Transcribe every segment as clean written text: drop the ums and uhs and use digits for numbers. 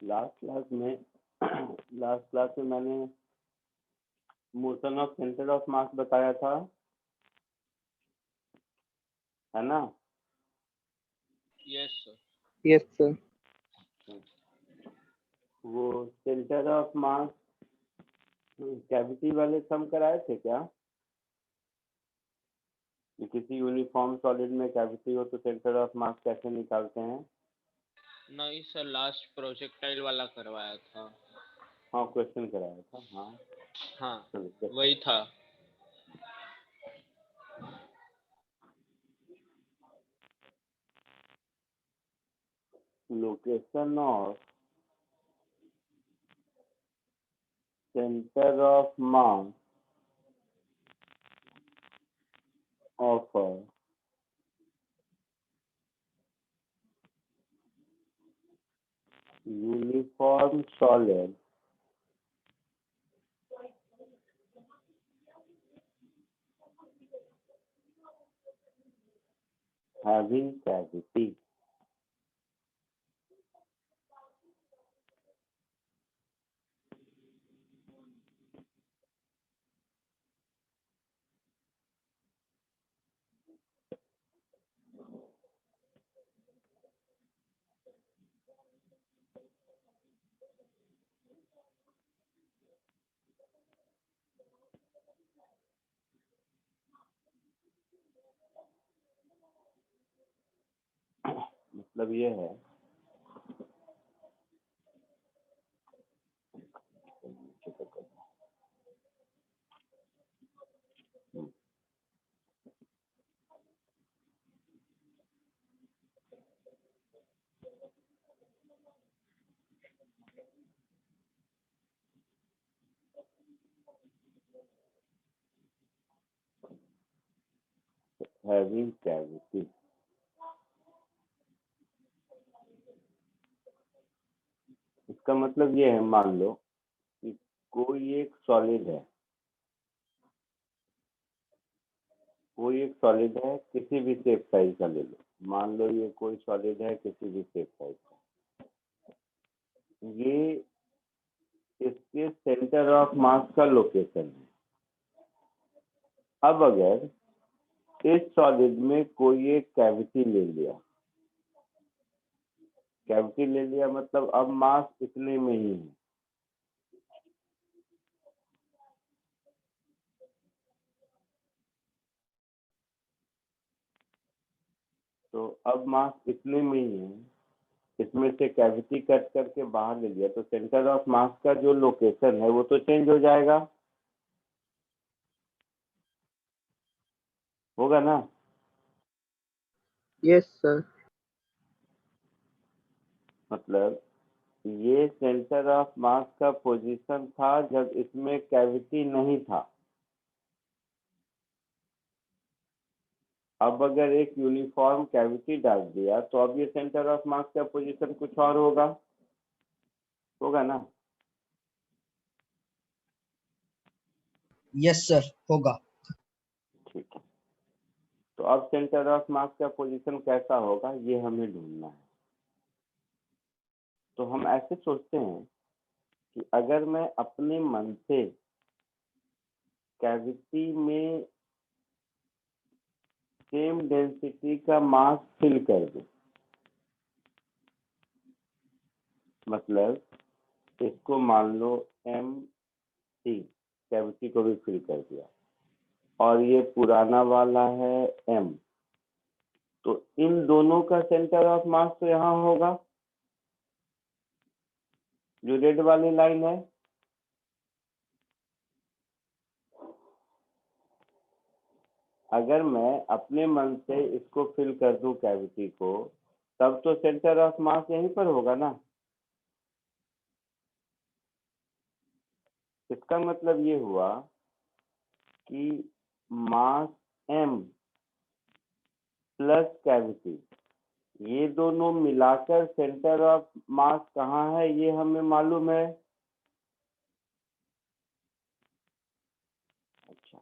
Last class में last class में मैंने मोशन ऑफ सेंटर ऑफ मास बताया था, है ना? Yes sir. Yes sir. वो सेंटर ऑफ मास कैविटी वाले सम कराए थे क्या? कि किसी यूनिफॉर्म सॉलिड में कैविटी हो तो सेंटर ऑफ मास कैसे निकालते हैं? नहीं सर, लास्ट प्रोजेक्टाइल वाला करवाया था। हाँ, क्वेश्चन कराया था। हाँ हाँ, चलो, वही था। Location of centre of mass of uniform solid having cavity. मतलब ये है having cavity. इसका मतलब ये है, मान लो कि कोई एक सॉलिड है, किसी भी शेप साइज का ले लो। मान लो ये कोई सॉलिड है किसी भी शेप साइज का, ये इसके सेंटर ऑफ मास का लोकेशन है। अब अगर इस सॉलिड में कोई एक कैविटी ले लिया, मतलब अब मास इतने में ही है। तो अब मास इतने में ही है, इसमें से कैविटी कट करके बाहर ले लिया, तो सेंटर ऑफ मास का जो लोकेशन है वो तो चेंज हो जाएगा, होगा ना? Yes sir. मतलब ये सेंटर ऑफ मास का पोजीशन था जब इसमें कैविटी नहीं था। अब अगर एक यूनिफॉर्म कैविटी डाल दिया तो अब ये सेंटर ऑफ मास का पोजीशन कुछ और होगा ना? यस सर, होगा। ठीक है, तो अब सेंटर ऑफ मास का पोजीशन कैसा होगा ये हमें ढूंढना है। तो हम ऐसे सोचते हैं कि अगर मैं अपने मन से कैविटी में सेम डेंसिटी का मास फिल कर दूं, मतलब इसको मान लो MC कैविटी को भी फिल कर दिया और ये पुराना वाला है M, तो इन दोनों का सेंटर ऑफ मास तो यहाँ होगा, जो रेड वाली लाइन है। अगर मैं अपने मन से इसको फिल कर दूं कैविटी को, तब तो सेंटर ऑफ मास यहीं पर होगा ना। इसका मतलब ये हुआ कि मास M प्लस कैविटी, ये दोनों मिलाकर सेंटर ऑफ मास कहाँ है ये हमें मालूम है। अच्छा,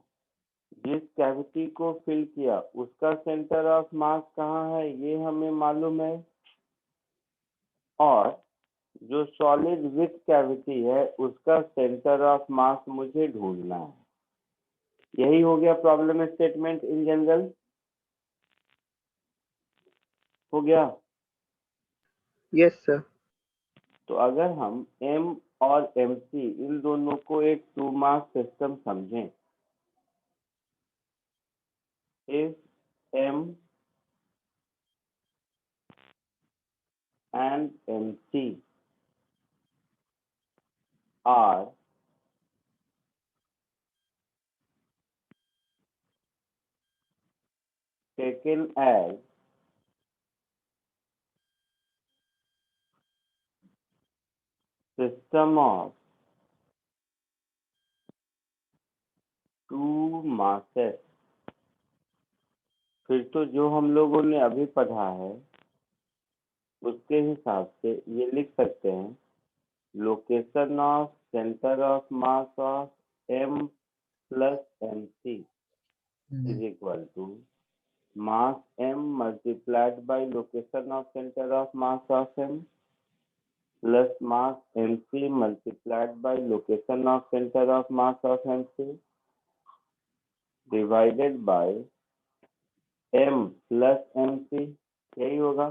जिस कैविटी को फिल किया उसका सेंटर ऑफ मास कहाँ है ये हमें मालूम है, और जो सॉलिड विथ कैविटी है उसका सेंटर ऑफ मास मुझे ढूंढना है। यही हो गया प्रॉब्लम स्टेटमेंट इन जनरल। हो गया। Yes sir. तो अगर हम m और mc इन दोनों को एक टू मास सिस्टम समझें, if m and mc are taken as system of two masses, फिर तो जो हम लोगों ने अभी पढ़ा है उसके हिसाब से ये लिख सकते हैं, location of centre of mass of m plus mc is equal to mass m multiplied by location of center of mass of m plus mass mc multiplied by location of center of mass of mc divided by m plus mc। यही होगा।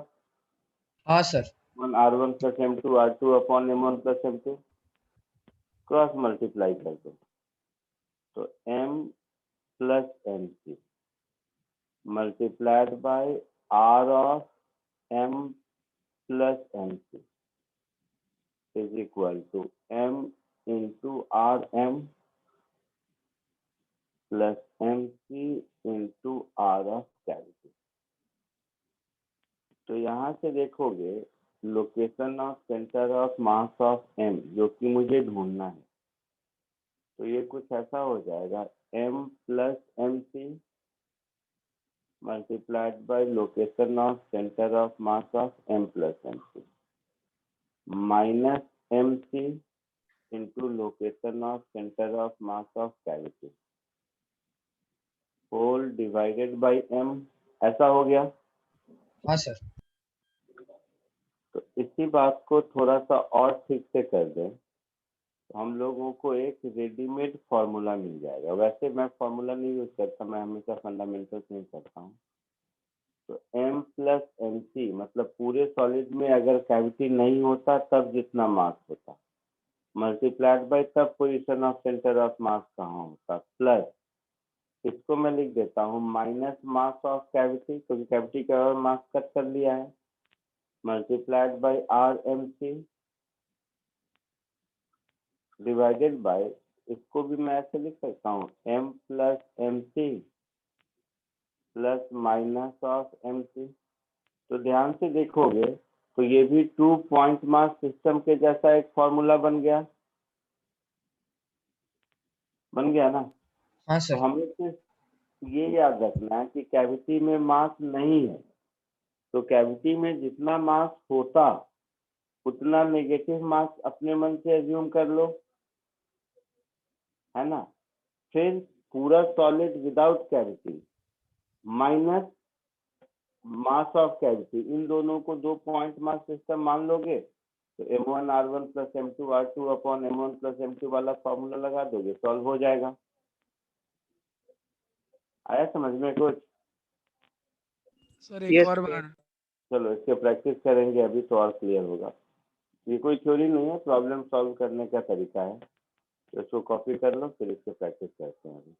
हाँ sir. r1 plus m2 r2 upon m1 plus m2 cross multiply कर दो तो m plus mc multiplied by r of m plus mc is equal to m into rm plus mc into r of cavity. तो यहाँ से देखोगे location of centre of mass of m जो कि मुझे ढूंढना है, तो ये कुछ ऐसा हो जाएगा m plus mc multiplied by location of center of mass of m plus mc minus mc into location of center of mass of cavity whole divided by m। ऐसा हो गया। हाँ सर। तो इसी बात को थोड़ा सा और ठीक से कर दें तो हम लोगों को एक रेडीमेड फॉर्मूला मिल जाएगा। वैसे मैं फॉर्मूला नहीं यूज करता, मैं हमेशा फंडामेंटल्स में करता हूँ। तो m प्लस mc मतलब पूरे सॉलिड में अगर कैविटी नहीं होता तब जितना मास होता मल्टीप्लाइड बाय तब position of centre of mass कहाँ होता, प्लस इसको मैं लिख देता हूँ माइनस मास ऑफ कैविटी क्योंकि कैविटी का मास कट कर लिया है multiplied by R M C divided by, इसको भी मैं ऐसे लिख सकता हूँ m plus M C plus minus of M C. तो ध्यान से देखोगे तो ये भी टू पॉइंट मास सिस्टम के जैसा एक फॉर्मूला बन गया ना। हाँ तो सर। हमें सिर्फ ये याद रखना है कि कैविटी में मास नहीं है, तो कैविटी में जितना मास होता उतना नेगेटिव मास अपने मन से एज्यूम कर लो, है ना। फिर पूरा solid without cavity minus mass of cavity, इन दोनों को दो पॉइंट मास सिस्टम मान लोगे तो m1 r1 plus m2 r2 upon m1 plus m2 वाला फॉर्मूला लगा दोगे, सॉल्व हो जाएगा। आया समझ में कुछ? सर एक Yes, और sir. बार। चलो इसके प्रैक्टिस करेंगे अभी तो और क्लियर होगा। ये कोई थ्योरी नहीं है, प्रॉब्लम सॉल्व करने का तरीका है। तो इसको कॉपी कर लो फिर इसको प्रैक्टिस करते हैं अभी।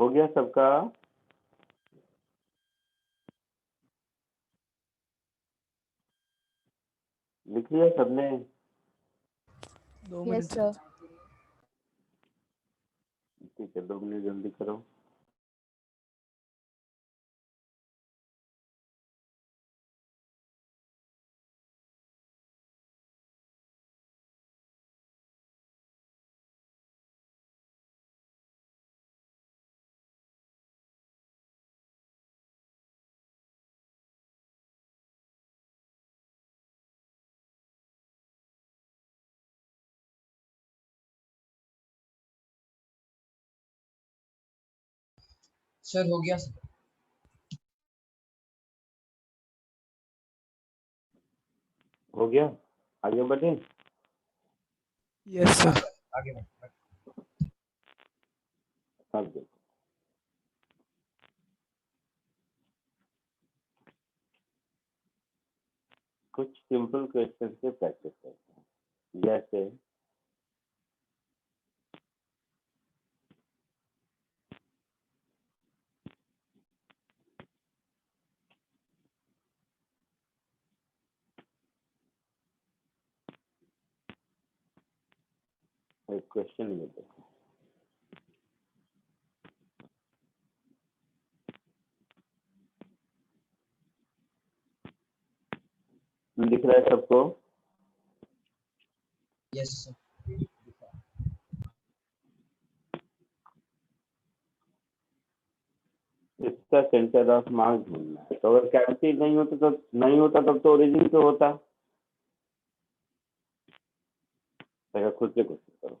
हो गया सबका? लिख लिया सबने? 2 Yes, मिनट। sir. ठीक है, 2 मिनट जल्दी करो। सर हो गया सर। हो गया? आगे बढ़े? यस हाँ सर। सर आगे बढ़ो। अब देखो, कुछ सिंपल क्वेश्चन से प्रैक्टिस करते हैं। जैसे एक क्वेश्चन में देखो, लिख रहा है सबको? Yes sir. इसका सेंटर ऑफ मास ढूंढना है। तो अगर कैविटी नहीं होता तब तो ओरिजिन पे होता। तो खुद से कोशिश करो।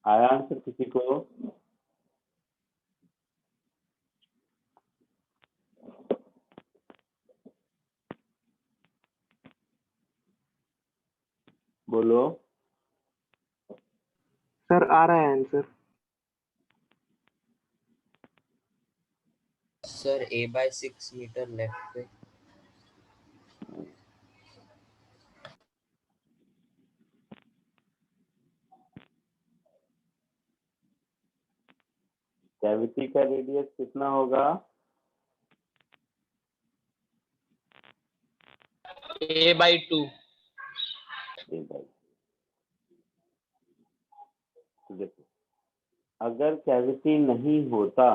आया आंसर किसी को? बोलो। सर आ रहा है answer. Sir A/6 metre left पे। कैविटी का रेडियस कितना होगा? A/2। A by. देखो, अगर कैविटी नहीं होता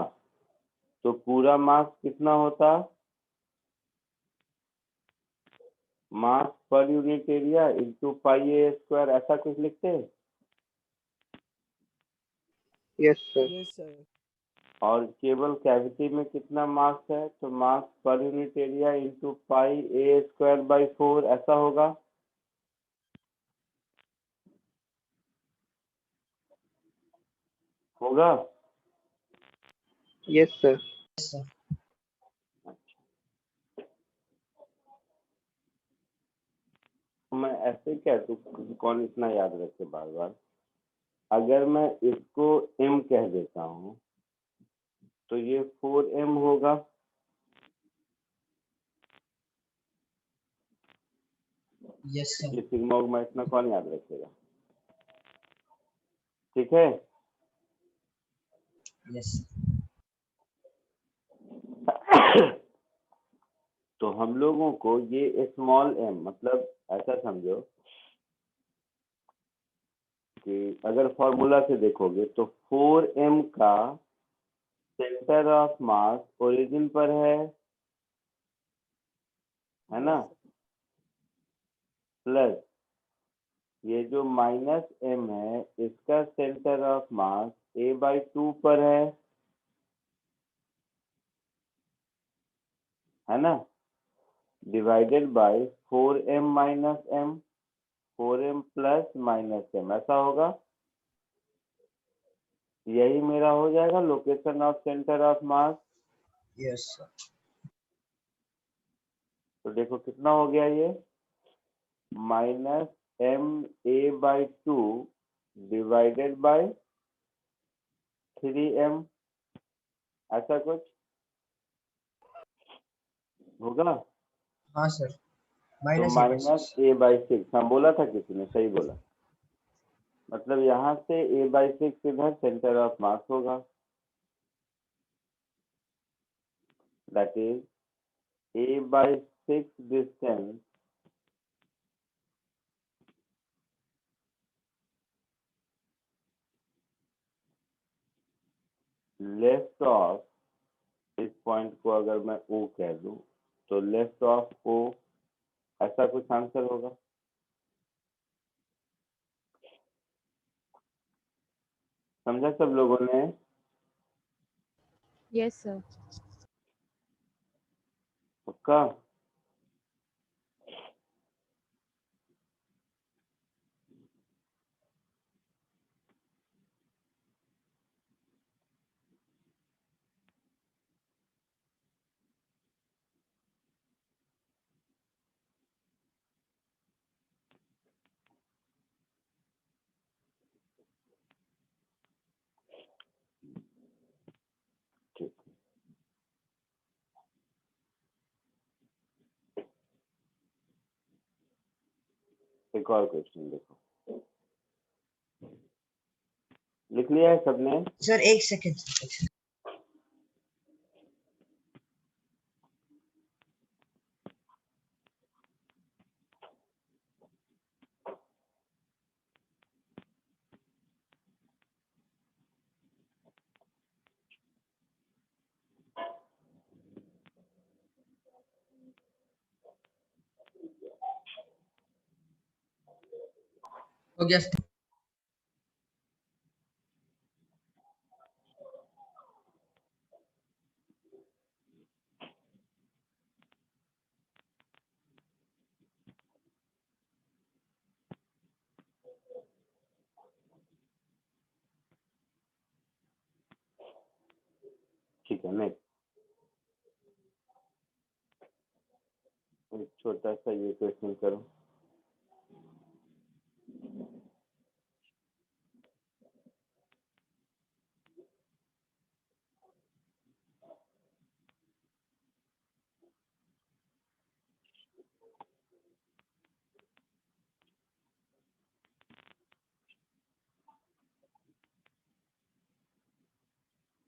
तो पूरा मास कितना होता? Mass per unit area into pi a square, ऐसा कुछ लिखते हैं। Yes sir. Yes sir. और केवल कैविटी में कितना मास है, तो mass per unit area into pi a square by 4, ऐसा होगा। होगा। Yes sir. Yes sir. मैं ऐसे कह दूं, कौन इतना याद रखे बार बार। अगर मैं इसको m कह देता हूँ तो ये 4m होगा। यस ये सर। सिग्मा उग्मा इतना कौन याद रखेगा? ठीक है। यस। तो हम लोगों को ये स्मॉल m, मतलब ऐसा समझो कि अगर फॉर्मूला से देखोगे तो 4m का सेंटर ऑफ मास ओरिजिन पर है ना, प्लस ये जो माइनस m है इसका सेंटर ऑफ मास A/2 पर है ना, divided by 4m minus m, 4m plus minus m, ऐसा होगा। यही मेरा हो जाएगा location of centre of mass. Yes sir. तो देखो कितना हो गया ये, -ma/2 डिवाइडेड बाय 3m, ऐसा कुछ होगा। हाँ सर। तो -a/6, हाँ बोला था किसी ने, सही बोला। मतलब यहाँ से a/6 इधर सेंटर ऑफ मास होगा, that is a/6 distance left of, इस पॉइंट को अगर मैं O कह दूं तो लेफ्ट ऑफ O, ऐसा कुछ आंसर होगा। समझा सब लोगों ने? Yes sir. पक्का? ठीक। एक और क्वेश्चन देखो, लिख लिया है सबने? सर एक सेकेंड। हो गया सर। ठीक है, नेक्स्ट एक छोटा सा ये क्वेश्चन करो।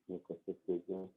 ये कोशिश कीजिए।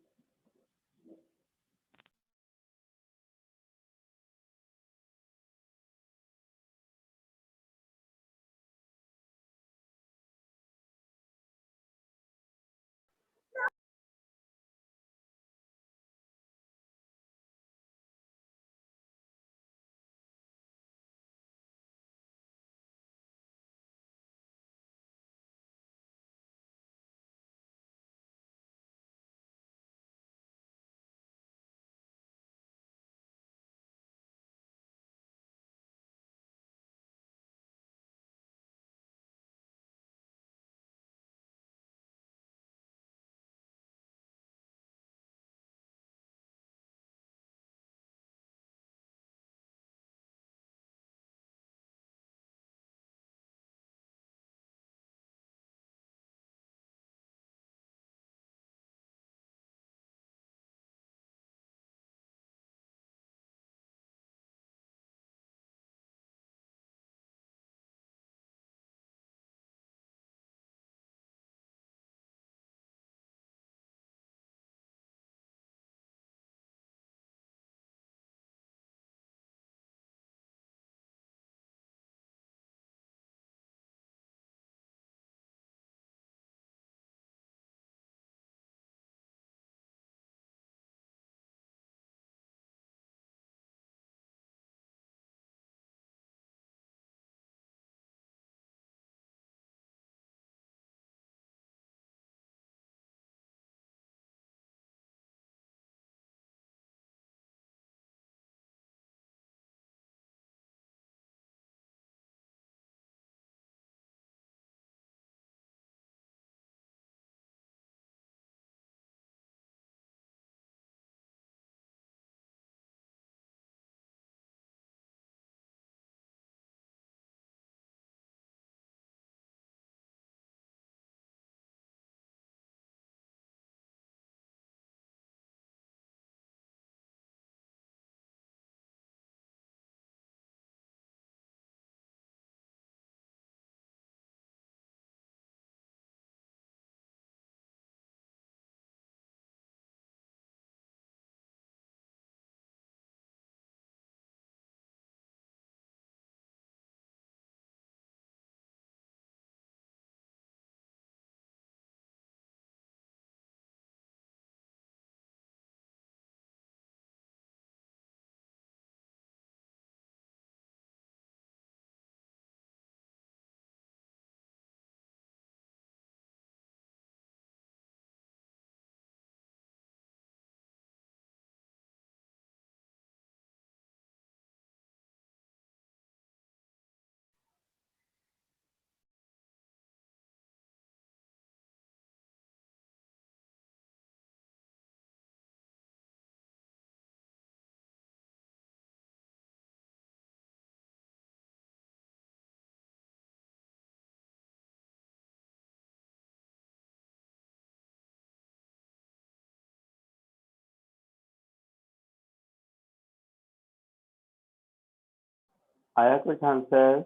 आया कुछ आंसर?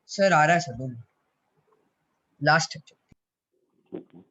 सर आ रहा है सर, 2 मिनट लास्ट। ठीक है।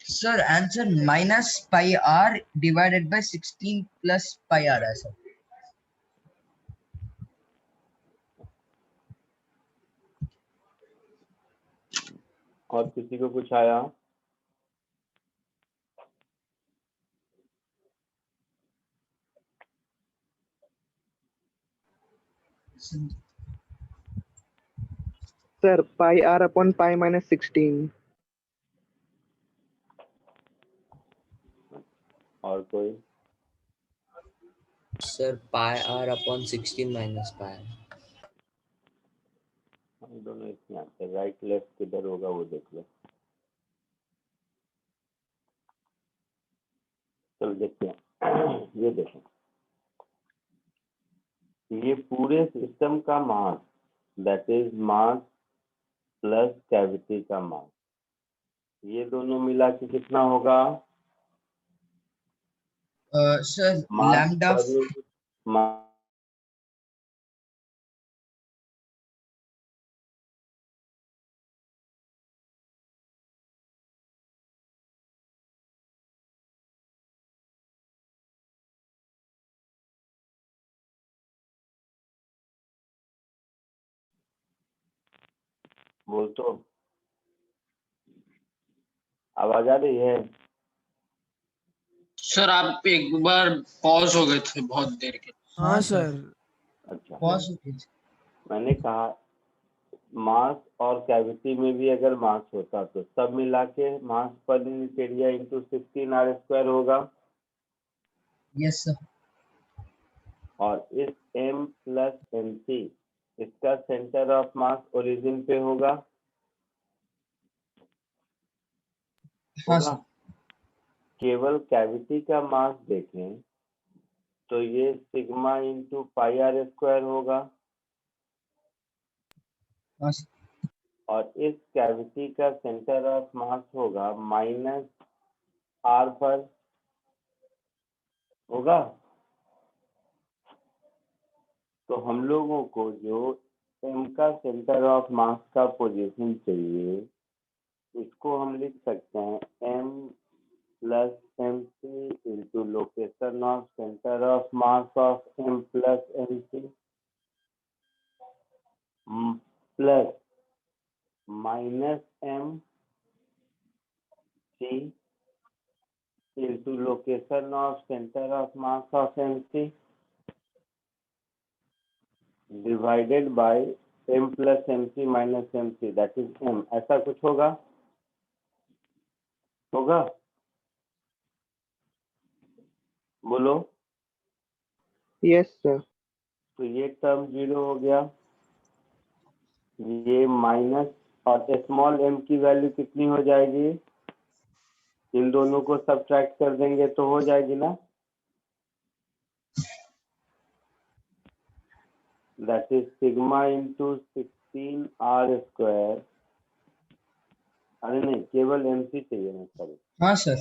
Sir answer -πr divided by 16 plus pi आ रहा है सर। और किसी को कुछ आया? Sir, pi r upon pi minus 16. और कोई? Sir, pi r upon 16 minus pi. हम दोनों इसमें आते हैं, राइट लेफ्ट किधर होगा वो देख लो। चलो देखते हैं। ये देखें, ये पूरे सिस्टम का mass, that is mass plus cavity का मास, ये दोनों मिला के कितना होगा? सर मास लैम्डा बोल तो, आवाज आ रही है? सर आप एक बार पॉज हो गए थे बहुत देर के। हाँ सर। अच्छा, पॉज मैंने कहा मास और कैविटी में भी अगर मास होता तो सब मिला के मास per unit area into 16r² होगा। Yes sir. और इस m प्लस mc इसका सेंटर ऑफ मास ओरिजिन पे होगा। हाँ होगा। सर। केवल कैविटी का मास देखें तो ये सिग्मा इंटू पाई r² होगा। हाँ सर। और इस कैविटी का सेंटर ऑफ मास होगा माइनस r पर, होगा। तो हम लोगों को जो m का सेंटर ऑफ मास का पोजीशन चाहिए, इसको हम लिख सकते हैं m plus mc into location of centre of mass of m plus mc plus minus m c into location of center of mass of MC divided by m plus mc minus mc, that is m। ऐसा कुछ होगा? होगा? बोलो। Yes, sir. तो ये term 0 हो गया, ये माइनस, और स्मॉल m की वैल्यू कितनी हो जाएगी? इन दोनों को सब्ट्रैक्ट कर देंगे तो हो जाएगी ना, that is sigma into 16r²। अरे नहीं, केवल mc चाहिए ना, सॉरी। हाँ सर।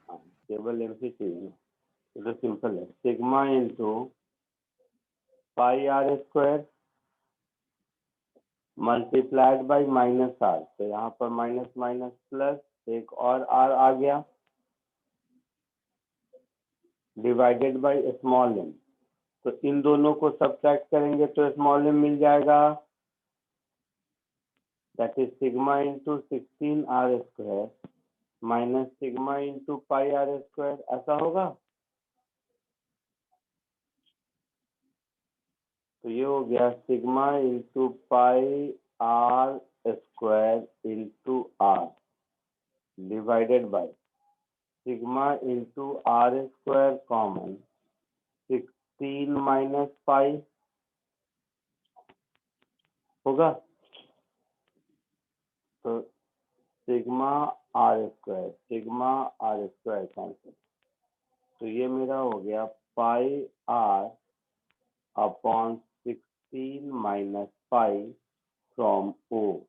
हाँ, केवल mc चाहिए ना, तो सिंपल है, sigma into pi r² multiplied by minus r। तो यहाँ पर माइनस माइनस प्लस एक और r आ गया, डिवाइडेड बाई स्मॉल m। तो इन दोनों को सब्ट्रैक्ट करेंगे तो स्मॉल m मिल जाएगा, that is sigma into 16r² minus sigma into pi r²। ऐसा होगा। तो ये हो गया sigma into pi r² into r divided by sigma into r² common 16 minus पाई, होगा। तो सिग्मा r² कैंसिल, तो ये मेरा हो गया पाई r upon 16 minus pi from o।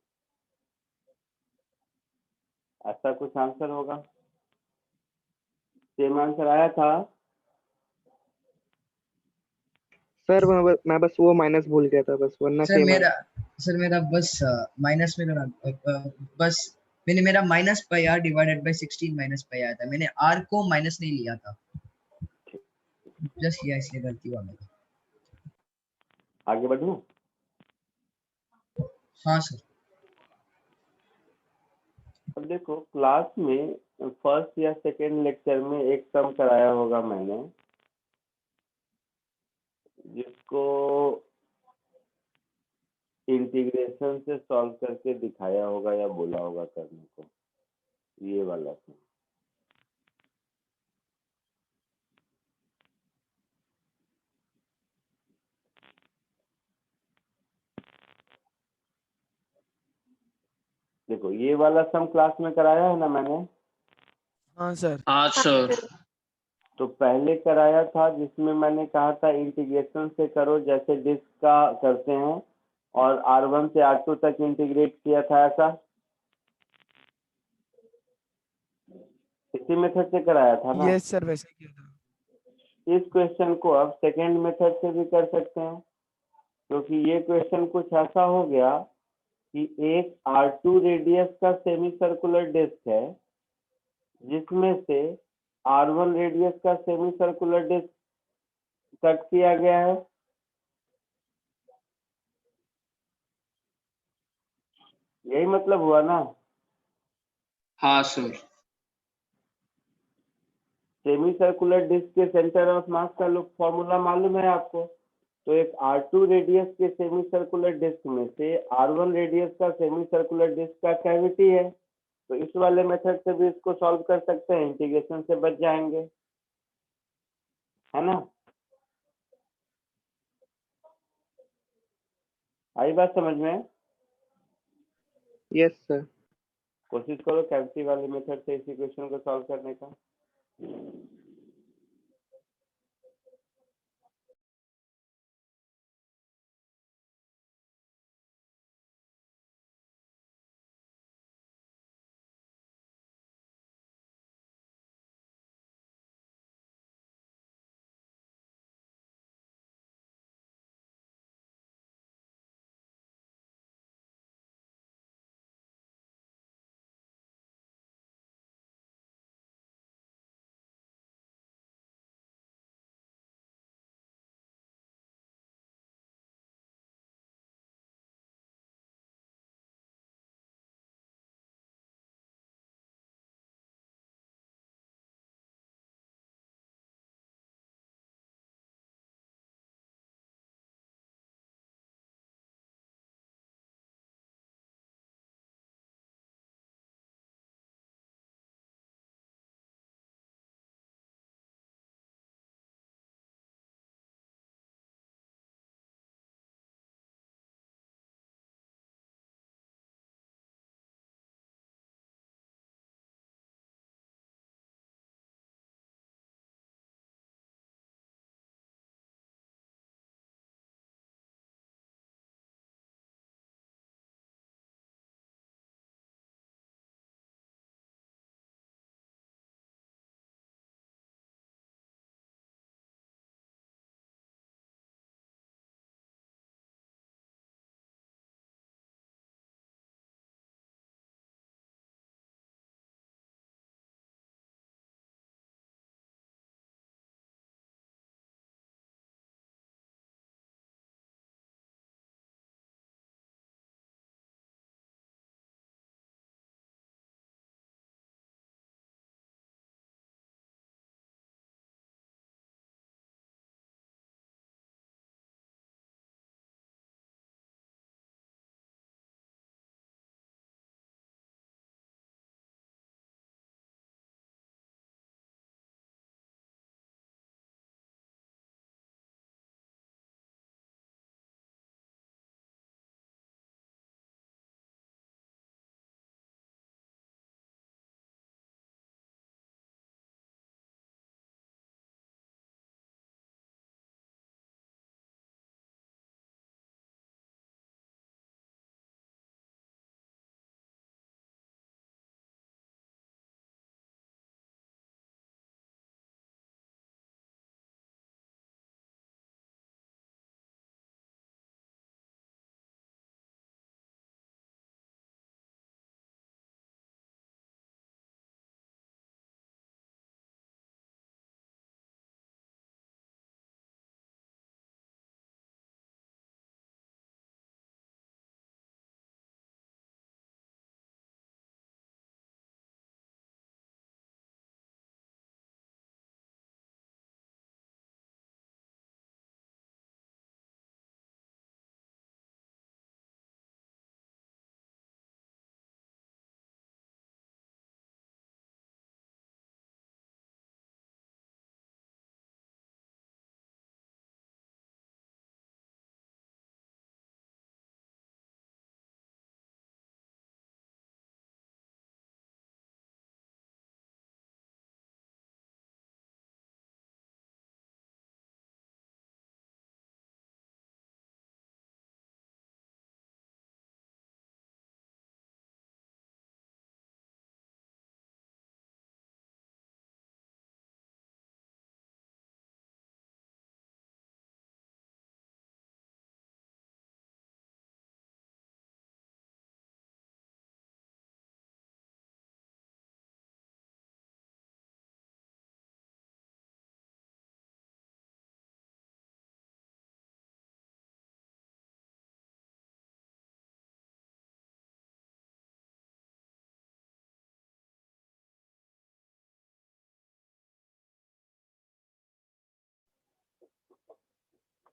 ऐसा कुछ आंसर होगा। सेम आंसर आया था। सर मैं बस वो माइनस भूल गया था बस, वरना सर सेम मेरा बस माइनस में बस मैंने मेरा minus pi R divided by 16 minus pi आया था, मैंने आर को माइनस नहीं लिया था, प्लस किया, इसलिए गलती हुआ मेरा। आगे बढ़ूं? हाँ सर। अब देखो क्लास में फर्स्ट या सेकेंड लेक्चर में एक सम कराया होगा मैंने, जिसको इंटीग्रेशन से सॉल्व करके दिखाया होगा या बोला होगा करने को, ये वाला सम। देखो ये वाला सम क्लास में कराया है ना मैंने, हाँ सर। हाँ सर। तो पहले कराया था जिसमें मैंने कहा था इंटीग्रेशन से करो जैसे डिस्क का करते हैं, और R1 से R2 तक इंटीग्रेट किया था, ऐसा इसी मेथड से कराया था ना। यस सर, वैसे किया था। इस क्वेश्चन को अब सेकेंड मेथड से भी कर सकते हैं, क्योंकि ये क्वेश्चन कुछ ऐसा हो गया कि एक R2 रेडियस का सेमी सर्कुलर डिस्क है, जिसमें से R1 रेडियस का सेमी सर्कुलर डिस्क कट किया गया है। यही मतलब हुआ ना। हाँ सर। सेमी सर्कुलर डिस्क के सेंटर ऑफ मास का फॉर्मूला मालूम है आपको। तो एक R2 रेडियस के सेमी सर्कुलर डिस्क में से R1 रेडियस का सेमी सर्कुलर डिस्क का कैविटी है, तो इस वाले मेथड से भी इसको सॉल्व कर सकते हैं, इंटीग्रेशन से बच जाएंगे, है ना। आई बात समझ में? Yes sir. कोशिश करो कैविटी वाले मेथड से इसी क्वेश्चन को सॉल्व करने का।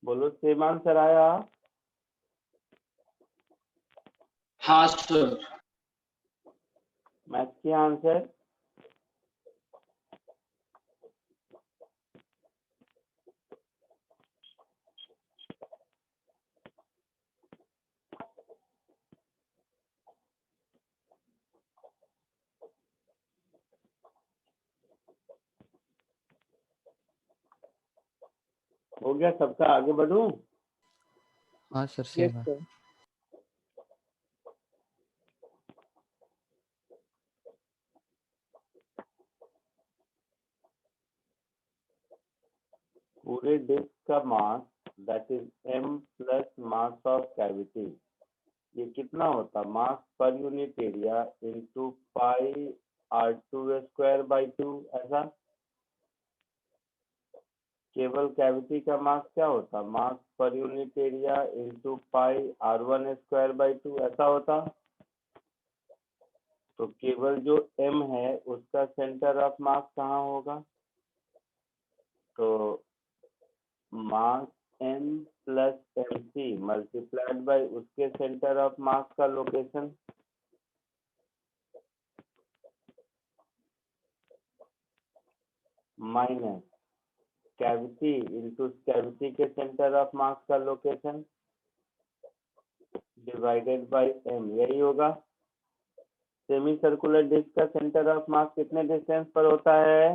बोलो सेम आंसर आया? हाँ सर। मैथ के आंसर हो गया सबका? आगे बढ़ूं? हाँ सर यस सेम है। सर। पूरे डिस्क का mass that is m plus mass of cavity, ये कितना होता? Mass per unit area into pi r2² by 2, ऐसा? केवल कैविटी का मास क्या होता? Mass per unit area into pi r1² by 2, ऐसा होता। तो केवल जो m है उसका सेंटर ऑफ मास कहाँ होगा? तो मास m plus mc multiplied by उसके सेंटर ऑफ मास का location, minus cavity into cavity के सेंटर ऑफ मास का लोकेशन डिवाइडेड बाई m, यही होगा। सेमी सर्कुलर डिस्क का सेंटर ऑफ मास कितने डिस्टेंस पर होता है?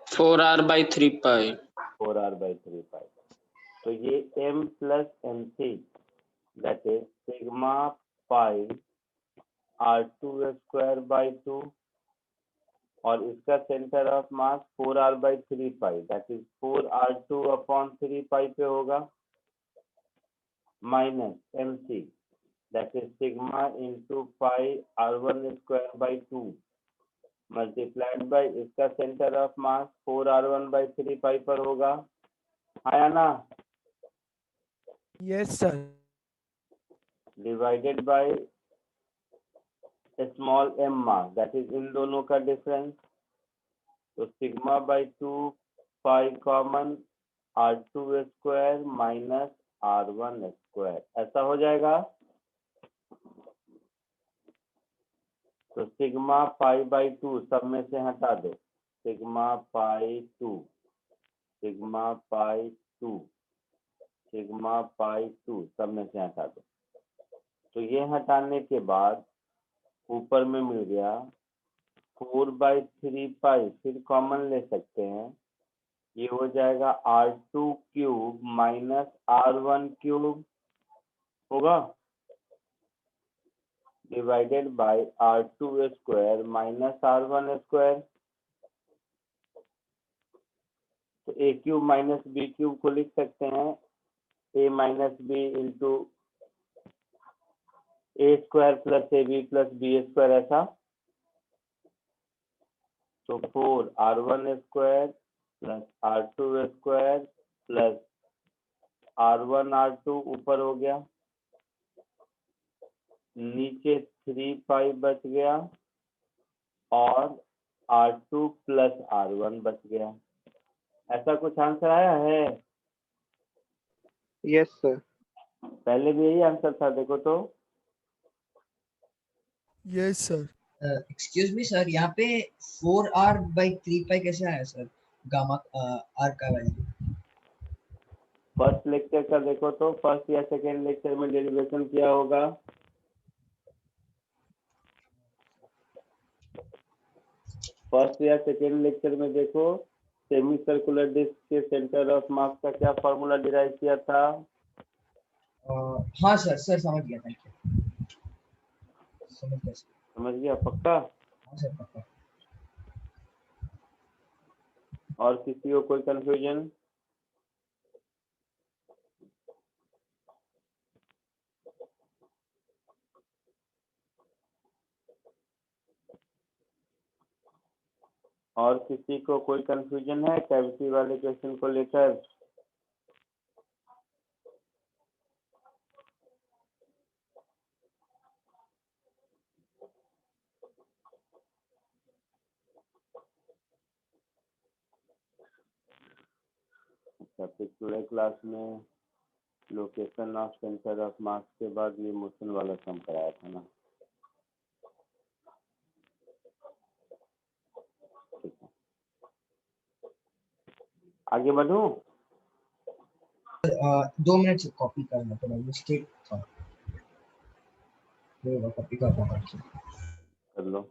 4r/3π। 4r/3π। तो ये m plus mc that is sigma pi r2² by 2, और इसका centre of mass 4r/3π that is 4r2/3π पे होगा, minus mc that is sigma into pi r1² by 2 multiplied by इसका सेंटर ऑफ मास 4r1/3π पर होगा। आया ना? Yes sir. Divided by small m mass that is in दोनों का difference, तो sigma by 2 pi common r2² minus r1², ऐसा हो जाएगा। तो सिग्मा पाई बाई 2 सब में से हटा दो, sigma pi 2, sigma pi 2, sigma pi 2 सब में से हटा दो। तो ये हटाने के बाद ऊपर में मिल गया 4/3π, फिर कॉमन ले सकते हैं, ये हो जाएगा r2³ माइनस r1³ होगा, divided by r2² minus r1²। तो a³ माइनस b³ को लिख सकते हैं a minus B into a² plus ab plus b², ऐसा। तो 4r1² plus r2² plus r1r2 ऊपर हो गया, नीचे 3π बच गया और r2 प्लस r1 बच गया। ऐसा कुछ आंसर आया है? Yes sir. पहले भी यही आंसर था, देखो तो। Yes sir. Excuse me sir, यहाँ पे 4r/3π कैसे आया सर? गामा r का वैल्यू। फर्स्ट लेक्चर का देखो तो, फर्स्ट या सेकेंड लेक्चर में डेरिवेशन किया होगा। फर्स्ट या सेकेंड लेक्चर में देखो, सेमी सर्कुलर डिस्क के सेंटर ऑफ मास का क्या फॉर्मूला डिराइव किया था? हाँ सर, सर समझ गया, थैंक यू, समझ गया सर। समझ गया पक्का? हाँ सर पक्का। और किसी को कोई कंफ्यूजन? और किसी को कोई कंफ्यूजन है कैविटी वाले क्वेश्चन को लेकर? अच्छा, पिछले क्लास में location of centre of mass के बाद ये मोशन वाला सम कराया था ना। ठीक है, आगे बढ़ूं? 2 मिनट से कॉपी करना थोड़ा मिस्टेक था, कॉपी कर रहा था। कर लो।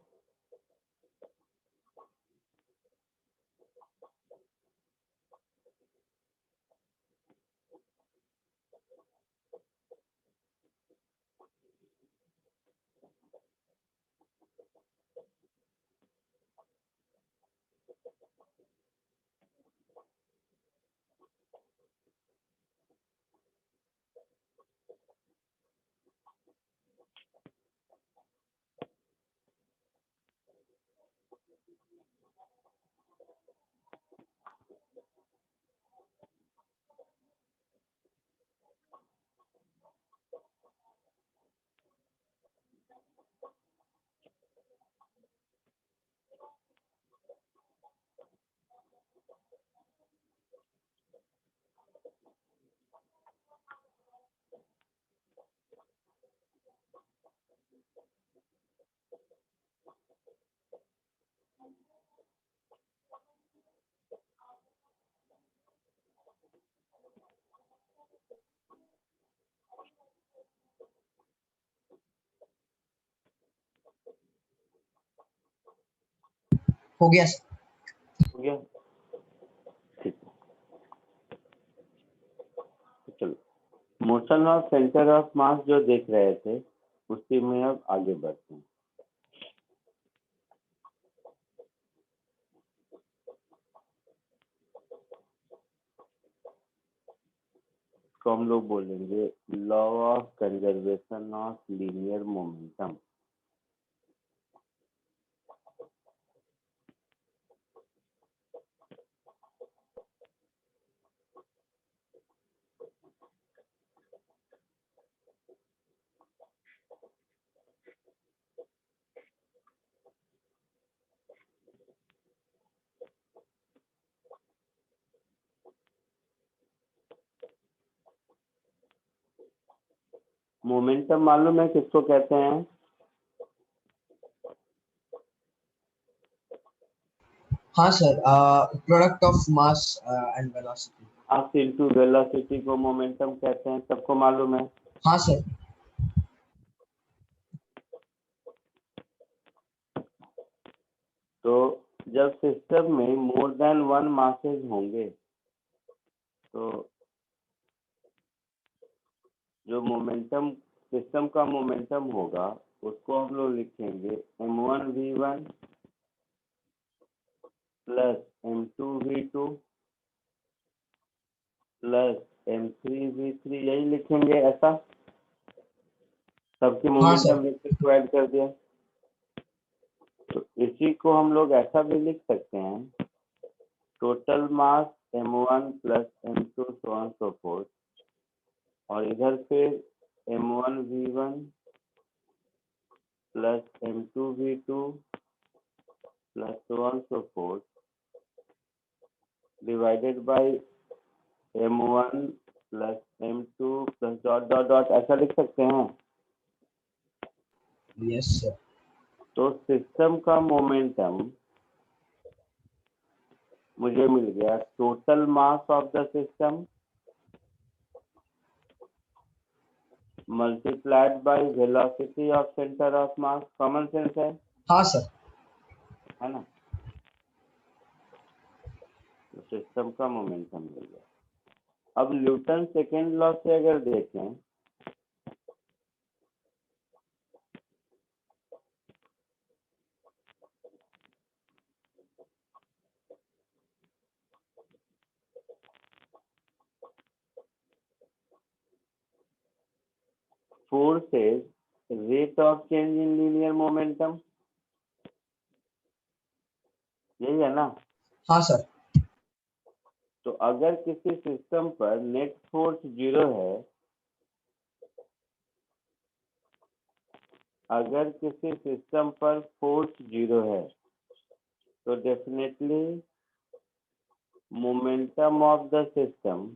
हो गया सर। हो गया, ठीक है। तो चलो, मोशन ऑफ सेंटर ऑफ मास जो देख रहे थे उसी में अब आगे बढ़ते हैं। तो हम लोग बोलेंगे law of conservation of linear momentum. Momentum मालूम है किसको कहते हैं? हाँ sir, product of mass and velocity. Mass into velocity को मोमेंटम कहते हैं, सबको मालूम है। हाँ सर। तो जब सिस्टम में मोर देन वन मासेस होंगे तो जो मोमेंटम सिस्टम का मोमेंटम होगा उसको हम लोग लिखेंगे m1v1 plus m2v2 plus m3v3, यही लिखेंगे। ऐसा सबके हाँ मोमेंटम सर। वेक्टर को ऐड कर दिया। तो इसी को हम लोग ऐसा भी लिख सकते हैं, total mass m1 plus m2 so on so fourth, और इधर फिर m1v1 plus m2v2 plus so on so fourth divided by m1 plus m2 plus dot dot dot, ऐसा लिख सकते हैं। Yes sir. तो सिस्टम का मोमेंटम मुझे मिल गया total mass of the system multiplied by velocity of centre of mass. Common sense है हाँ सर। ना? तो सिस्टम का मोमेंटम मिल गया। अब न्यूटन सेकेंड लॉ से अगर देखें forces rate of change in linear momentum, यही है ना? हाँ सर। तो अगर किसी सिस्टम पर नेट फोर्स 0 है, अगर किसी सिस्टम पर फोर्स 0 है तो definitely momentum of the system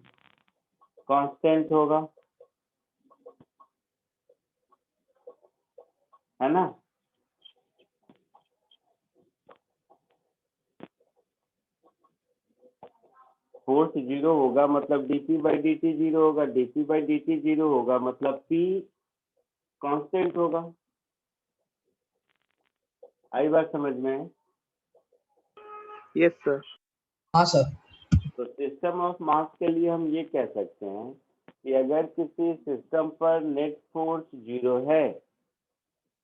constant होगा, है ना। फोर्स जीरो होगा मतलब dp by d t zero होगा, dp by d t zero होगा मतलब पी कांस्टेंट होगा। आई बात समझ में? Yes sir. हाँ सर। तो सिस्टम ऑफ मास के लिए हम ये कह सकते हैं कि अगर किसी सिस्टम पर नेट फोर्स जीरो है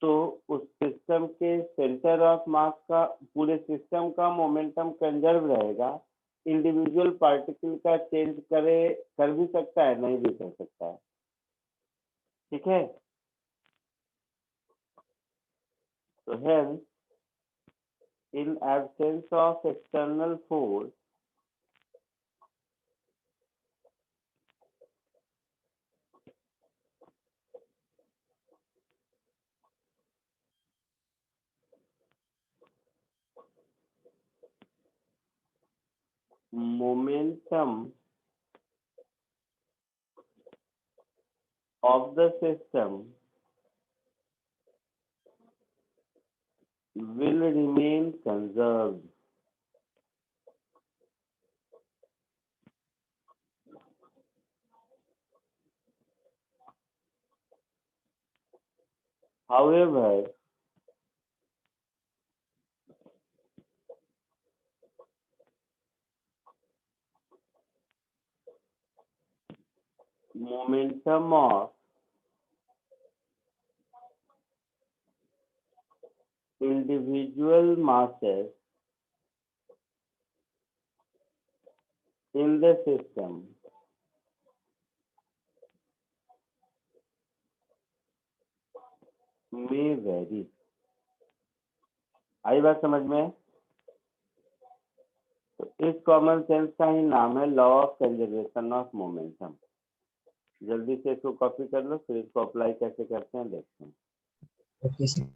तो उस सिस्टम के सेंटर ऑफ मास का, पूरे सिस्टम का मोमेंटम कंजर्व रहेगा। इंडिविजुअल पार्टिकल का चेंज कर भी सकता है, नहीं भी कर सकता है, ठीक है। तो hence in absence of external force, momentum of the system will remain conserved. However, momentum of individual masses in the system may vary. आई बात समझ में? तो इस कॉमन सेंस का ही नाम है law of conservation of momentum. जल्दी से इसको कॉपी कर लो, फिर इसको अप्लाई कैसे करते हैं देखते हैं। Okay sir.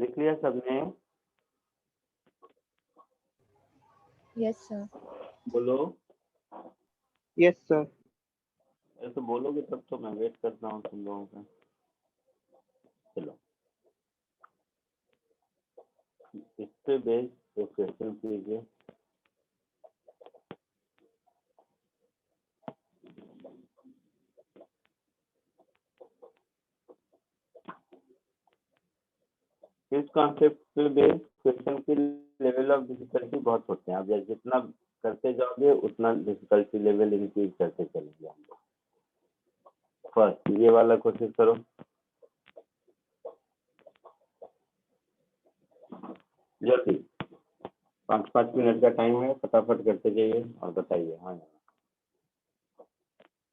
लिख लिया सबने? Yes, sir. बोलो। Yes, sir. ऐसे बोलोगे तब तो मैं वेट करता हूँ तुम लोगों का। चलो, इस पे बेस एक क्वेश्चन कीजिए। इस कॉन्सेप्ट पे बेस क्वेश्चन के लेवल ऑफ डिफिकल्टी बहुत होते हैं। आप जितना करते जाओगे उतना डिफिकल्टी लेवल इंक्रीज करते चलेंगे हम लोग। फर्स्ट ये वाला कोशिश करो। जल्दी, 5 मिनट का टाइम है, फटाफट करते जाइए और बताइए। हाँ,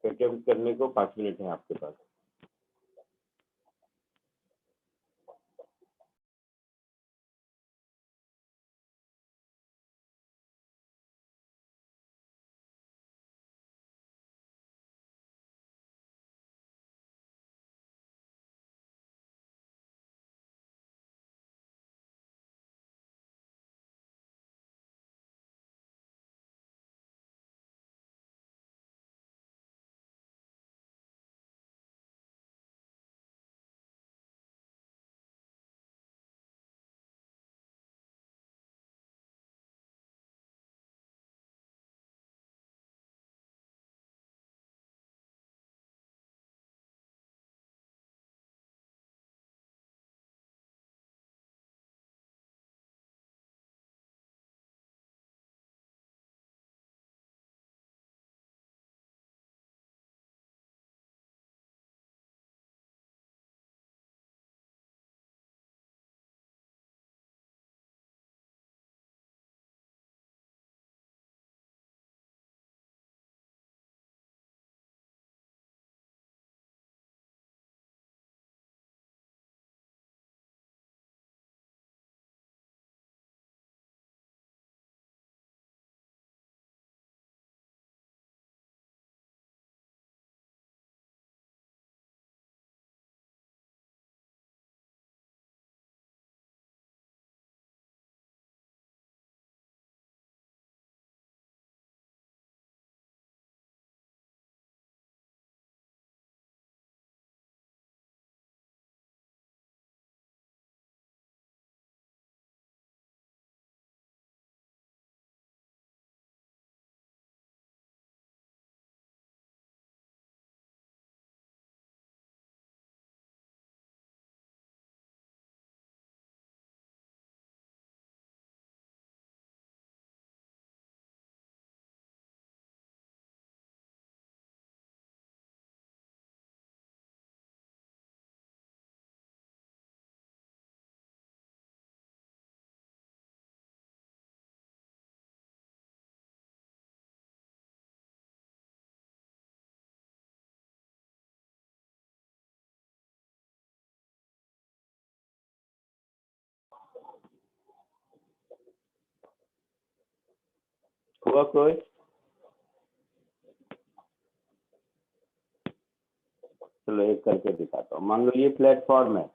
अटेम्प्ट करने को 5 मिनट है आपके पास। हुआ कोई? चलो एक करके दिखाता हूँ। मान लो ये प्लेटफॉर्म है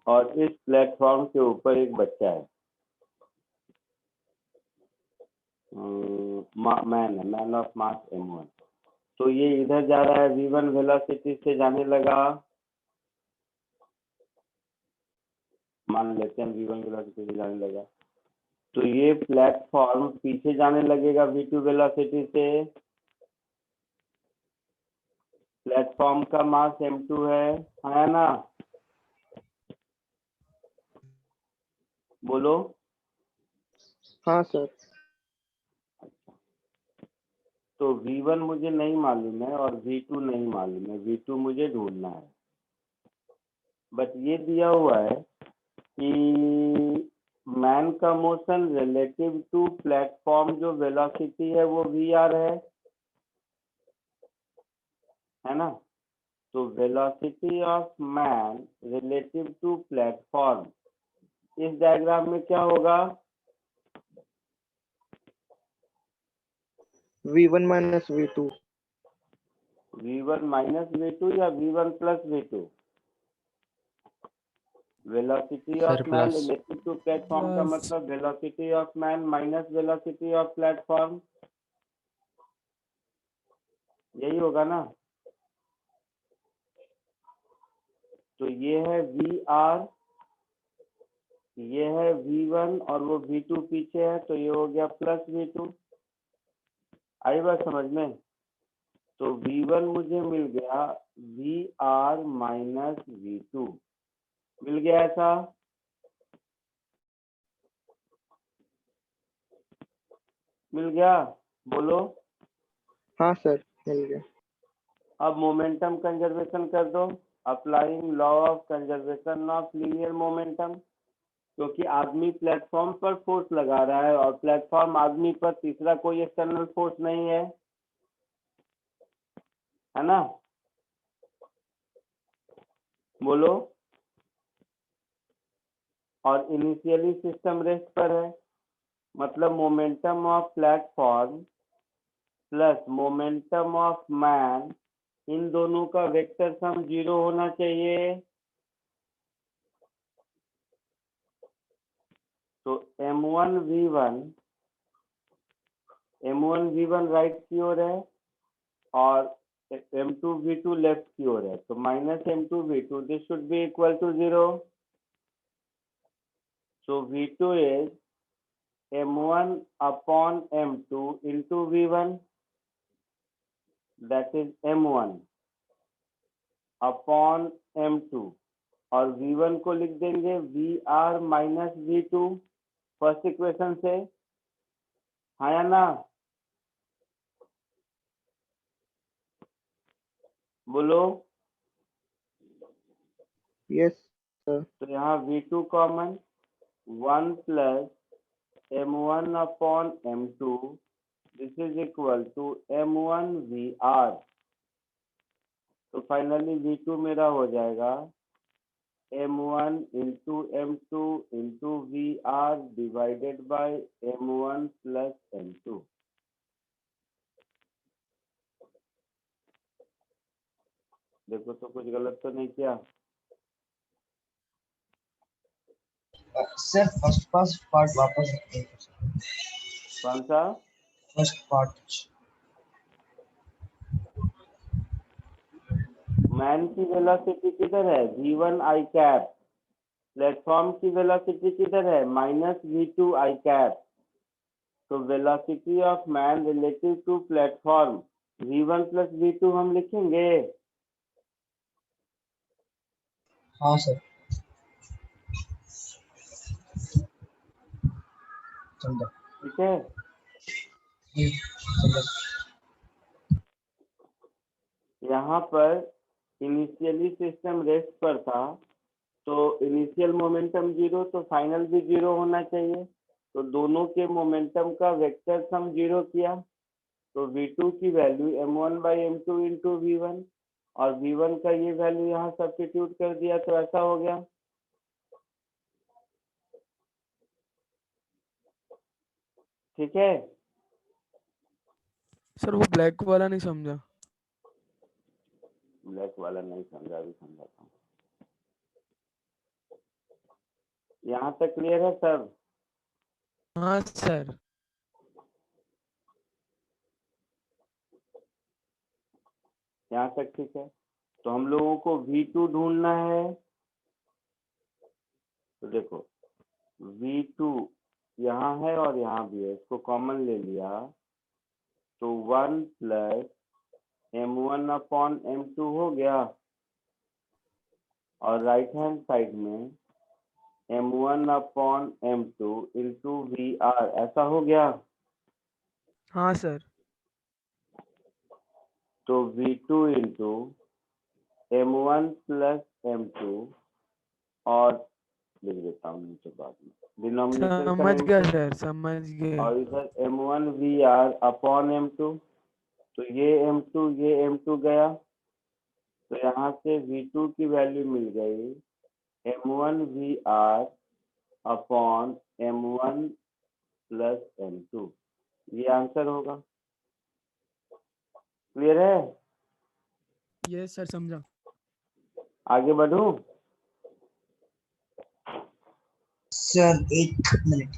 और इस प्लेटफॉर्म के ऊपर एक बच्चा है। मैन है, मैन ऑफ मास m1। तो ये इधर जा रहा है, v1 वेलोसिटी से जाने लगा। मान लेते हैं v1 वेलोसिटी से जाने लगा, तो ये प्लेटफॉर्म पीछे जाने लगेगा v2 वेलोसिटी से। प्लेटफॉर्म का मास m2 है ना? बोलो। हाँ सर। तो v1 मुझे नहीं मालूम है और v2 नहीं मालूम है, v2 मुझे ढूंढना है। बट ये दिया हुआ है कि मैन का मोशन रिलेटिव टू प्लेटफॉर्म जो वेलोसिटी है वो vr है ना? तो velocity of man relative to platform इस डायग्राम में क्या होगा? V1 minus V2. v1 minus v2 या v1 plus v2? Velocity sir of man plus related to platform का Plus. मतलब velocity of man minus velocity of platform, यही होगा ना। तो ये है वी आर, ये है V1 और वो V2 पीछे है, तो ये हो गया प्लस V2। आई बात समझ में। तो V1 मुझे मिल गया VR माइनस V2 मिल गया ऐसा। मिल गया, बोलो। हाँ सर, मिल गया। अब मोमेंटम कंजर्वेशन कर दो, applying law of conservation of linear momentum, क्योंकि आदमी प्लेटफॉर्म पर फोर्स लगा रहा है और प्लेटफॉर्म आदमी पर तीसरा कोई एक्सटर्नल फोर्स नहीं है ना। बोलो। और इनिशियली सिस्टम रेस्ट पर है, मतलब momentum of platform plus momentum of man, इन दोनों का वेक्टर सम 0 होना चाहिए। तो M1 राइट की ओर है और M2V2 लेफ्ट की ओर है, तो minus M2V2, this should be equal to 0। So V2 is M1 upon M2 into V1, that is M1 upon M2, और V1 को लिख देंगे VR minus V2 first equation से, हाँ या ना। बोलो। Yes sir. तो यहाँ V2 common, 1 plus M1 upon M2, this is equal to M1 VR। तो फाइनली V2 मेरा हो जाएगा M1 into M2 into VR divided by M1 plus M2। देखो तो कुछ गलत तो नहीं किया। सर फर्स्ट पार्ट वापस कौन सा? First part. मैन की वेलोसिटी किधर है? V1 I cap. प्लेटफॉर्म की वेलोसिटी किधर है? Minus V2 I cap. तो velocity of man relative to platform V1 plus V2 हम लिखेंगे। हाँ सर, समझा। ठीक है। समझा। यहाँ पर इनिशियली सिस्टम रेस्ट पर था, तो इनिशियल मोमेंटम 0, तो फाइनल भी 0 होना चाहिए। तो दोनों के मोमेंटम का वेक्टर सम 0 किया, तो V2 की value M1 by M2 into V1 और V1 का ये वैल्यू यहाँ सब्स्टिट्यूट कर दिया, तो ऐसा हो गया। ठीक है। सर वो ब्लैक वाला नहीं समझा। ब्लैक वाला नहीं समझा, अभी समझाता हूँ। यहाँ तक क्लियर है सब? हाँ सर। यहाँ तक ठीक है। तो हम लोगों को V2 ढूंढना है। तो देखो V2 यहाँ है और यहाँ भी है, इसको कॉमन ले लिया, तो 1 प्लस M1 अपॉन M2 हो गया, और राइट हैंड साइड में M1 upon M2 into VR, ऐसा हो गया। हाँ सर। तो V2 into M1 plus M2, और लिख देता हूँ नीचे बाद में, डिनोमिनेटर समझ गया करेंगे, सर, समझ गया। और इधर M1 VR अपॉन M2, तो ये M2 ये M2 गया, तो यहाँ से V2 की वैल्यू मिल गई M1 VR upon M1 plus M2, ये आंसर होगा। क्लियर है? ये सर समझा। आगे बढ़ूं? Sir 1 minute.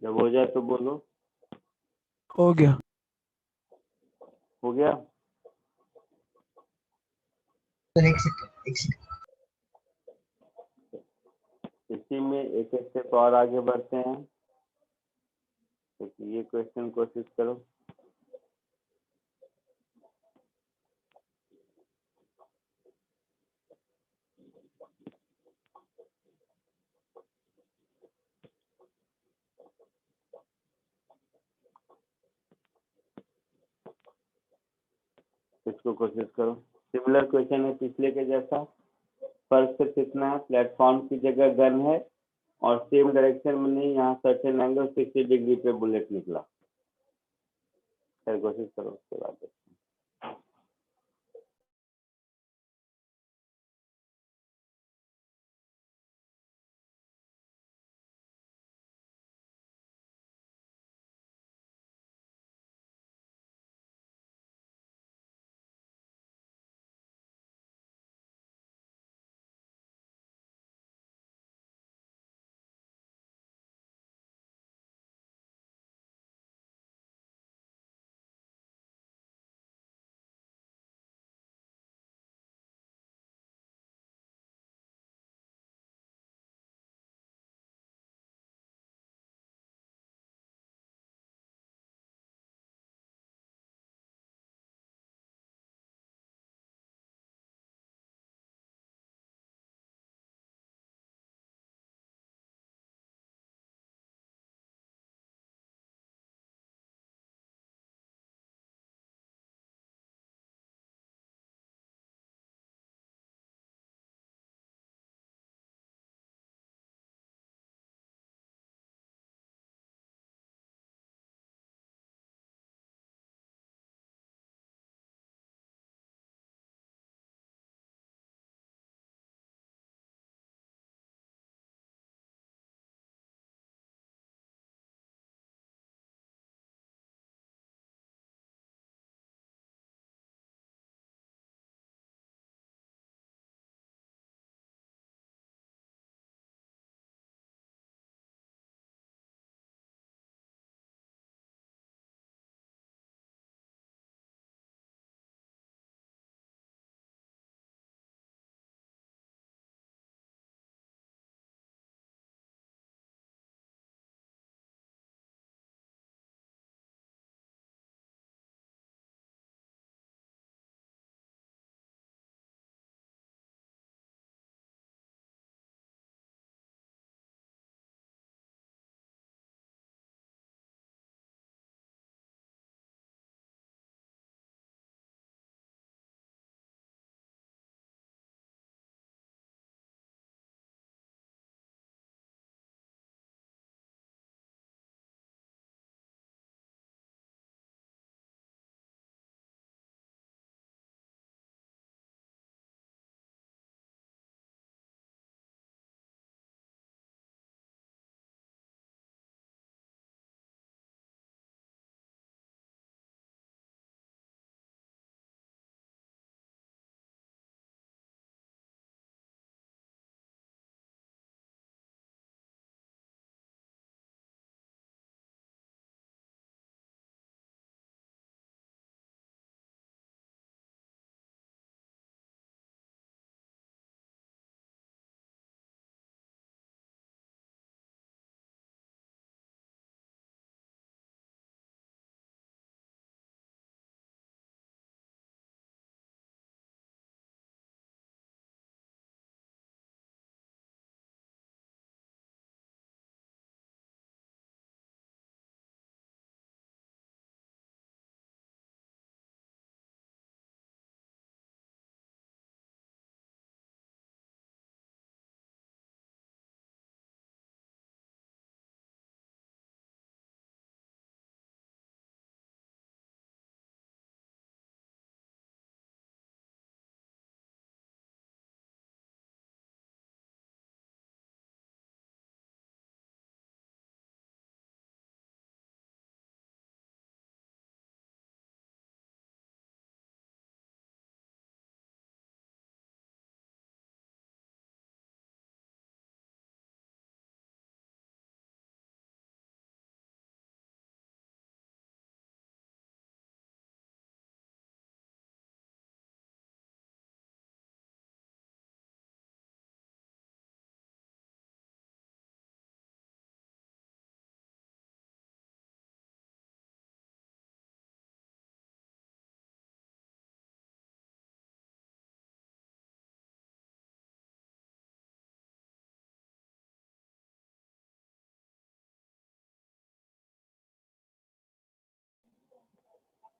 जब हो जाए तो बोलो। हो गया। हो गया? सर एक सेकंड। इसी में एक एक स्टेप और आगे बढ़ते हैं। तो ये क्वेश्चन कोशिश करो। इसको कोशिश करो। सिमिलर क्वेश्चन है पिछले के जैसा। फर्क सिर्फ इतना है, प्लेटफॉर्म की जगह गन है और सेम डायरेक्शन में नहीं, यहाँ सर्टेन एंगल 60 डिग्री पे बुलेट निकला। फिर कोशिश करो उसके बाद।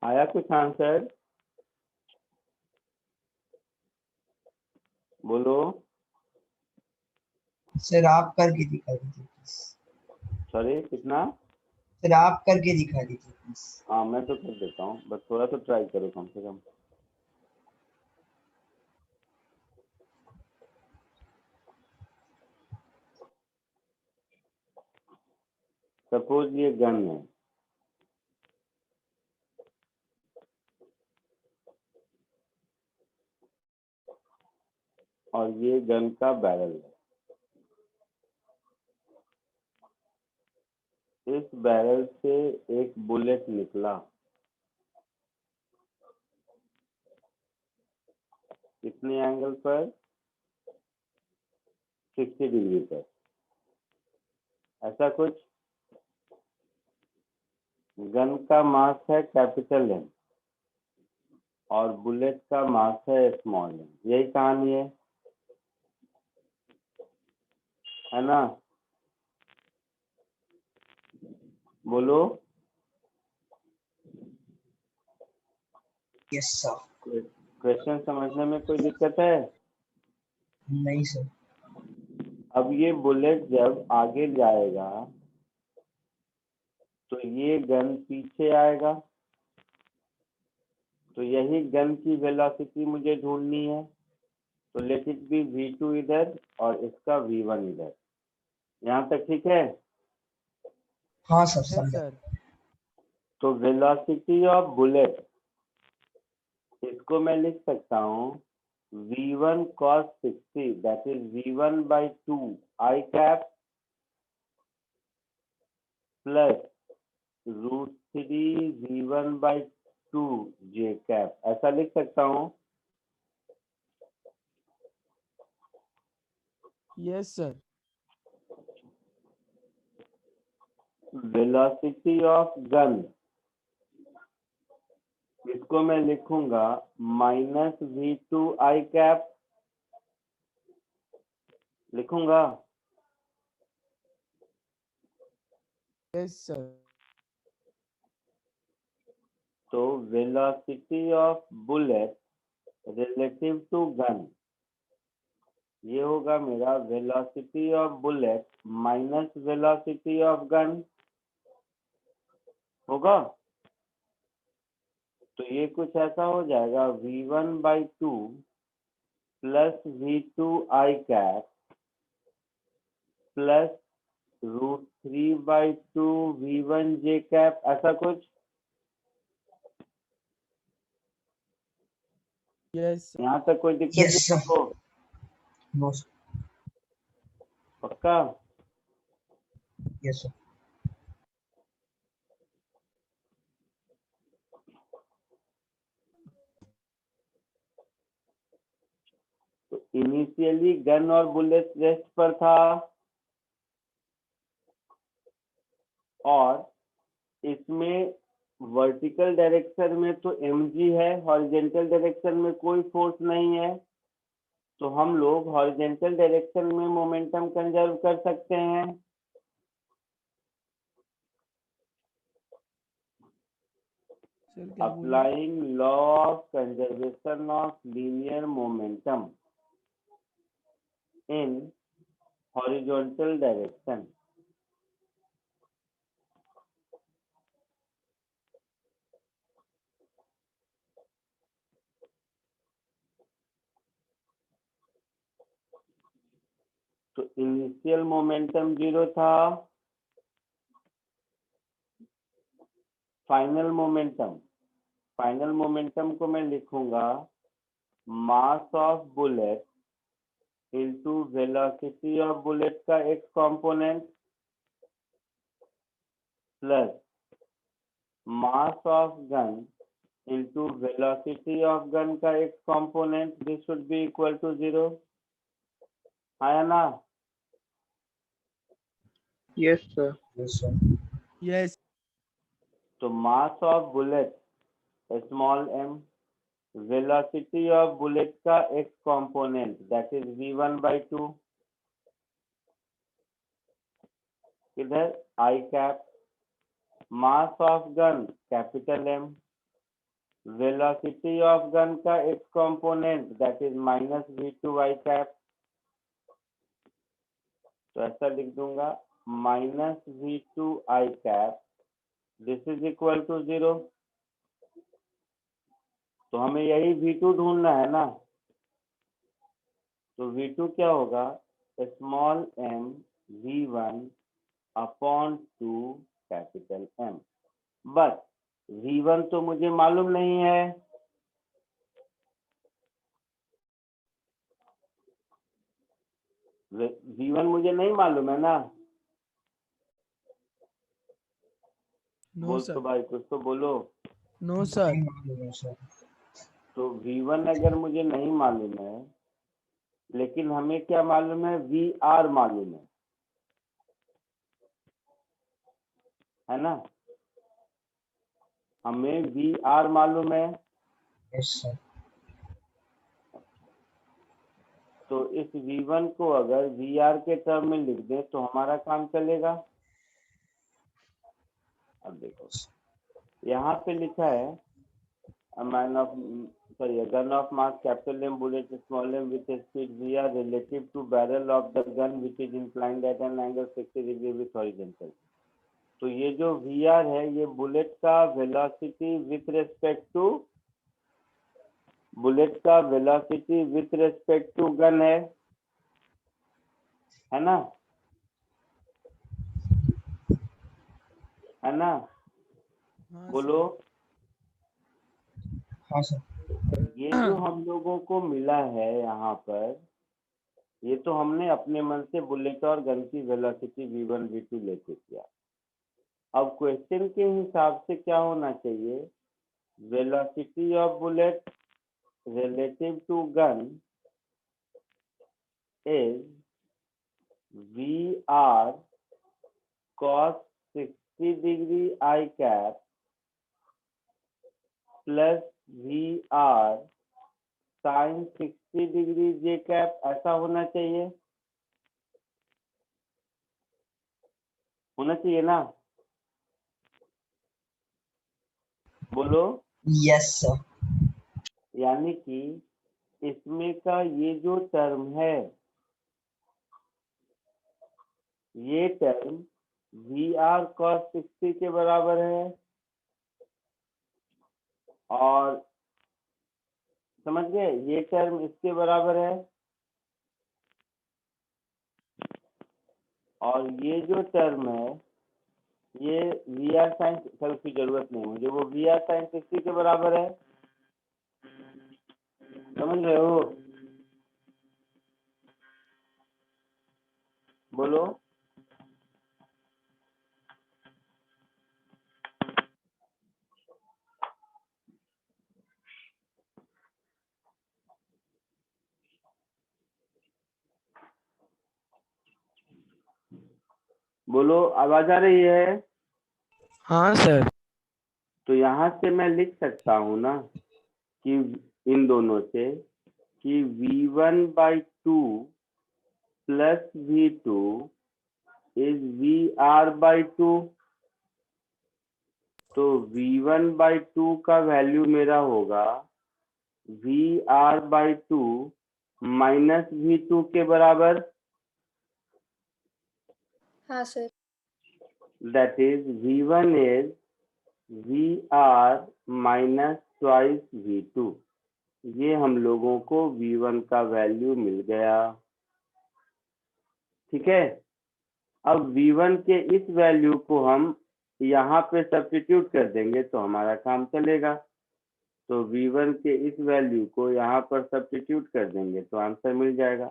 आया कुछ आंसर? बोलो। सर आप करके दिखा दीजिए प्लीज। सॉरी, कितना? सर आप करके दिखा दीजिए प्लीज। हाँ, मैं तो कर देता हूँ, बस थोड़ा तो ट्राई करो कम से कम। सपोज ये गन है, और ये गन का बैरल है। इस बैरल से एक बुलेट निकला, कितने एंगल पर? 60 डिग्री पर, ऐसा कुछ। गन का मास है कैपिटल एम और बुलेट का मास है स्मॉल एम, यही कहानी है ना? बोलो। Yes sir. क्वेश्चन समझने में कोई दिक्कत है? नहीं सर। अब ये बुलेट जब आगे जाएगा तो ये गन पीछे आएगा, तो यही गन की वेलोसिटी मुझे ढूंढनी है। तो लेट इट बी v2 इधर और इसका v1 इधर। यहाँ तक ठीक है? हाँ सर Yes, समझा। sir. तो वेलोसिटी ऑफ बुलेट, इसको मैं लिख सकता हूँ v1 cos 60, that is v1/2 i cap plus √3 v1/2 j cap, ऐसा लिख सकता हूँ। Yes, sir. Velocity of gun, इसको मैं लिखूंगा -v2 i कैप, लिखूंगा। Yes, sir. तो velocity of bullet relative to gun, ये होगा मेरा velocity of bullet minus velocity of gun होगा। तो ये कुछ ऐसा हो जाएगा v1/2 plus v2 i cap plus √3/2 v1 j cap, ऐसा कुछ। Yes, sir. यहाँ तक कोई दिक्कत यस नहीं सर। आपको? No sir. पक्का? Yes sir. तो इनिशियली गन और बुलेट रेस्ट पर था, और इसमें वर्टिकल डायरेक्शन में तो mg है, हॉरिजॉन्टल डायरेक्शन में कोई फोर्स नहीं है, तो हम लोग हॉरिजॉन्टल डायरेक्शन में मोमेंटम कंजर्व कर सकते हैं। Sir, क्या बोले? Applying law of conservation of linear momentum in horizontal direction. तो इनिशियल मोमेंटम 0 था, फाइनल मोमेंटम को मैं लिखूंगा mass of bullet into velocity of bullet का एक component plus mass of gun into velocity of gun का एक component, this should be equal to 0। आया ना? Yes, sir. Yes sir. Yes. तो मास of bullet small m, velocity of bullet का एक component that is v1/2, इधर i cap, mass of gun capital M, velocity of gun का एक component that is minus v2 i cap, तो ऐसा लिख दूंगा minus v2 i cap, this is equal to 0। तो हमें यही v2 ढूंढना है ना, तो v2 क्या होगा, small m v1 upon 2 capital M, but v1 तो मुझे मालूम नहीं है, v1 मुझे नहीं मालूम है ना। नो बोल तो सर, भाई, कुछ तो बोलो। नो सर, नहीं मालूम है सर। तो v1 अगर मुझे नहीं मालूम है, लेकिन हमें क्या मालूम है, vr मालूम है ना, हमें vr मालूम है। Yes sir. तो इस v1 को अगर vr के टर्म में लिख दें तो हमारा काम चलेगा। अब देखो यहाँ पे लिखा है gun of mass capital M bullet small m with speed vr relative to barrel of the gun which is inclined at an angle 60 degree with horizontal. तो ये जो vr है ये बुलेट का velocity with respect to gun है ना, हाँ बोलो। हाँ सर। ये जो हम लोगों को मिला है यहाँ पर, ये तो हमने अपने मन से बुलेट और गन की वेलोसिटी v1 v2 लेके किया। अब क्वेश्चन के हिसाब से क्या होना चाहिए, velocity of bullet relative to gun is VR cos 60 degree I cap plus VR sin 60 degree J cap, ऐसा होना चाहिए ना, बोलो। Yes sir. यानी कि इसमें का ये जो टर्म है, ये टर्म VR cos 60 के बराबर है, और समझ गए, ये टर्म इसके बराबर है, और ये जो टर्म है ये VR sin, सर उसकी जरूरत नहीं मुझे, वो VR sin 60 के बराबर है, समझ रहे हो, बोलो। बोलो, आवाज आ रही है। हाँ सर, तो यहाँ से मैं लिख सकता हूँ ना कि इन दोनों से कि v1/2 plus v2 is vr/2। तो v1/2 का वैल्यू मेरा होगा vr/2 माइनस v2 के बराबर, हाँ sir. that is v1 is vr minus twice v2। ये हम लोगों को v1 का वैल्यू मिल गया, ठीक है। अब v1 के इस वैल्यू को हम यहाँ पे सब्स्टिट्यूट कर देंगे तो हमारा काम चलेगा। तो v1 के इस वैल्यू को यहाँ पर सब्स्टिट्यूट कर देंगे तो आंसर मिल जाएगा।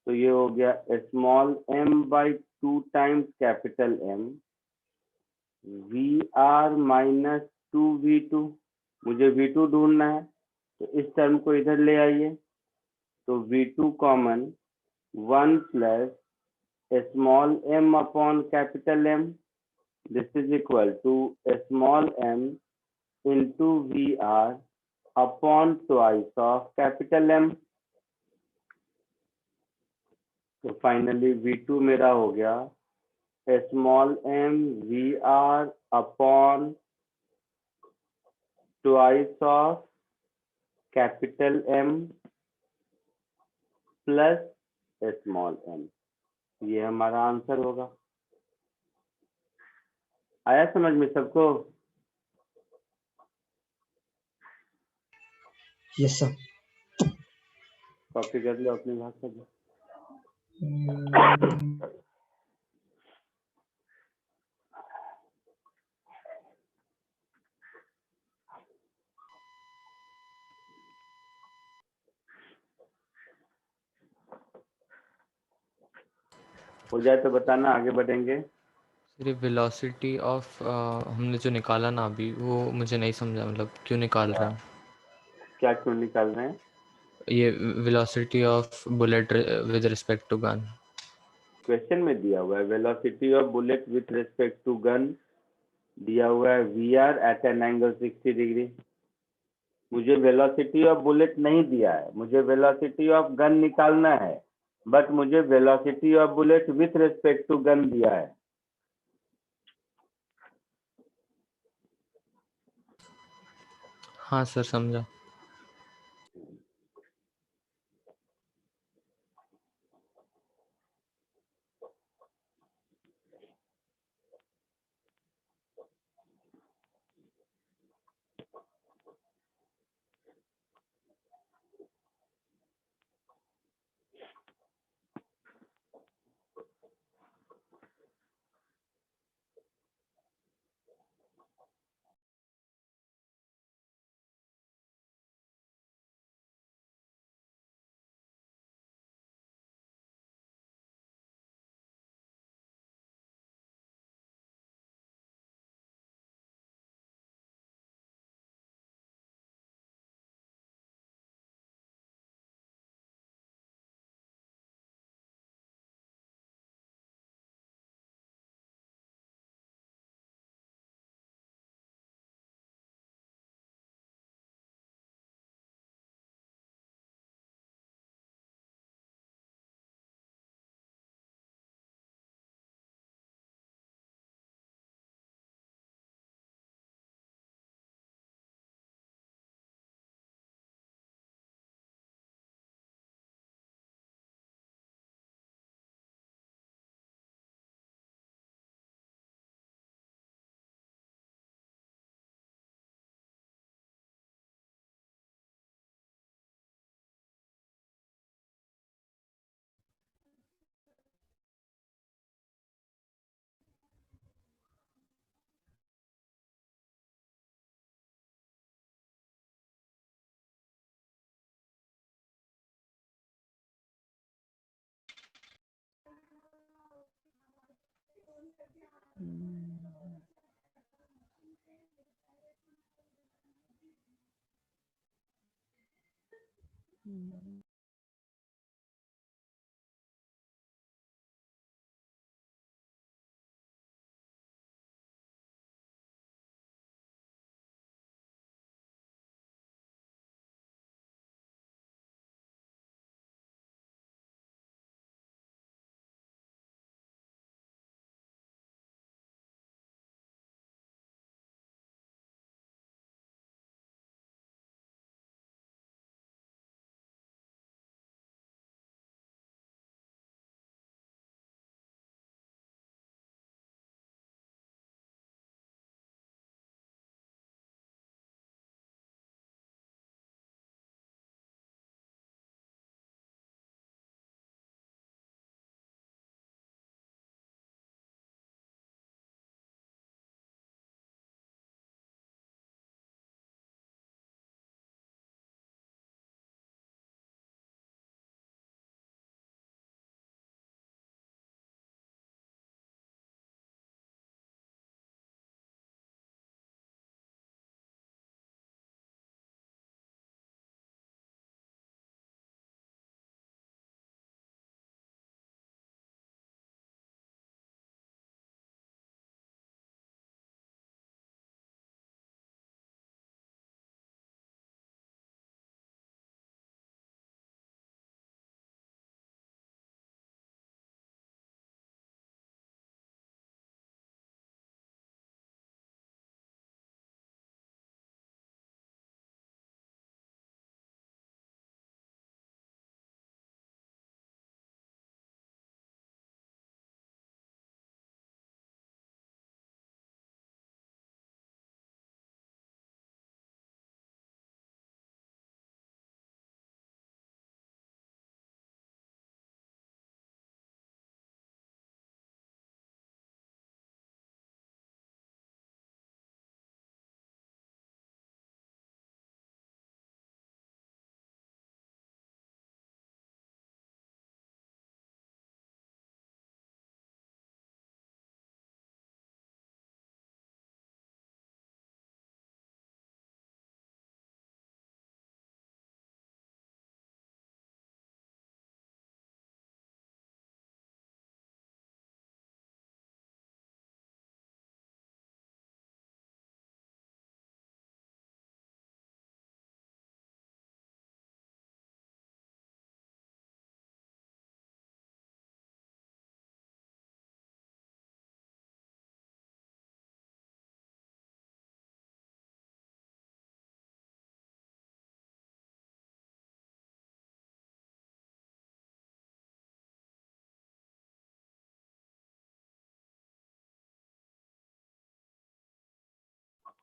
तो ये हो गया small m/2 times capital M VR minus 2v2, मुझे v2 ढूंढना है, तो इस टर्म को इधर ले आइए, तो v2 common 1 plus small m upon capital M, this is equal to small m into VR upon twice of capital M। तो फाइनली v2 मेरा हो गया small m VR upon twice of capital M plus small M, ये हमारा answer होगा। आया समझ में सबको? Yes sir. कॉपी कर लो अपनी भाषा में। हो जाए तो बताना, आगे बढ़ेंगे। सर ये वेलोसिटी ऑफ हमने जो निकाला ना अभी, वो मुझे नहीं समझा, मतलब क्यों निकाल रहे हैं? क्या क्यों निकाल रहे हैं? ये velocity of bullet with respect to gun. Question में दिया हुआ है velocity of bullet with respect to gun, दिया हुआ है V R at an angle 60 degree. मुझे वेलोसिटी ऑफ बुलेट नहीं दिया है, मुझे वेलोसिटी ऑफ गन निकालना है, बट मुझे velocity of bullet with respect to gun दिया है। हाँ सर, समझा।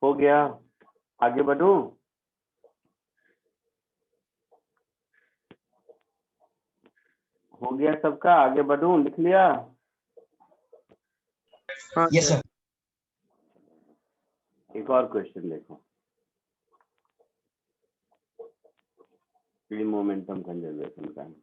हो गया, आगे बढ़ूं? हो गया सबका, आगे बढ़ूं? लिख लिया? हाँ यस सर। सर। एक और क्वेश्चन देखो, ये मोमेंटम कंजर्वेशन का है।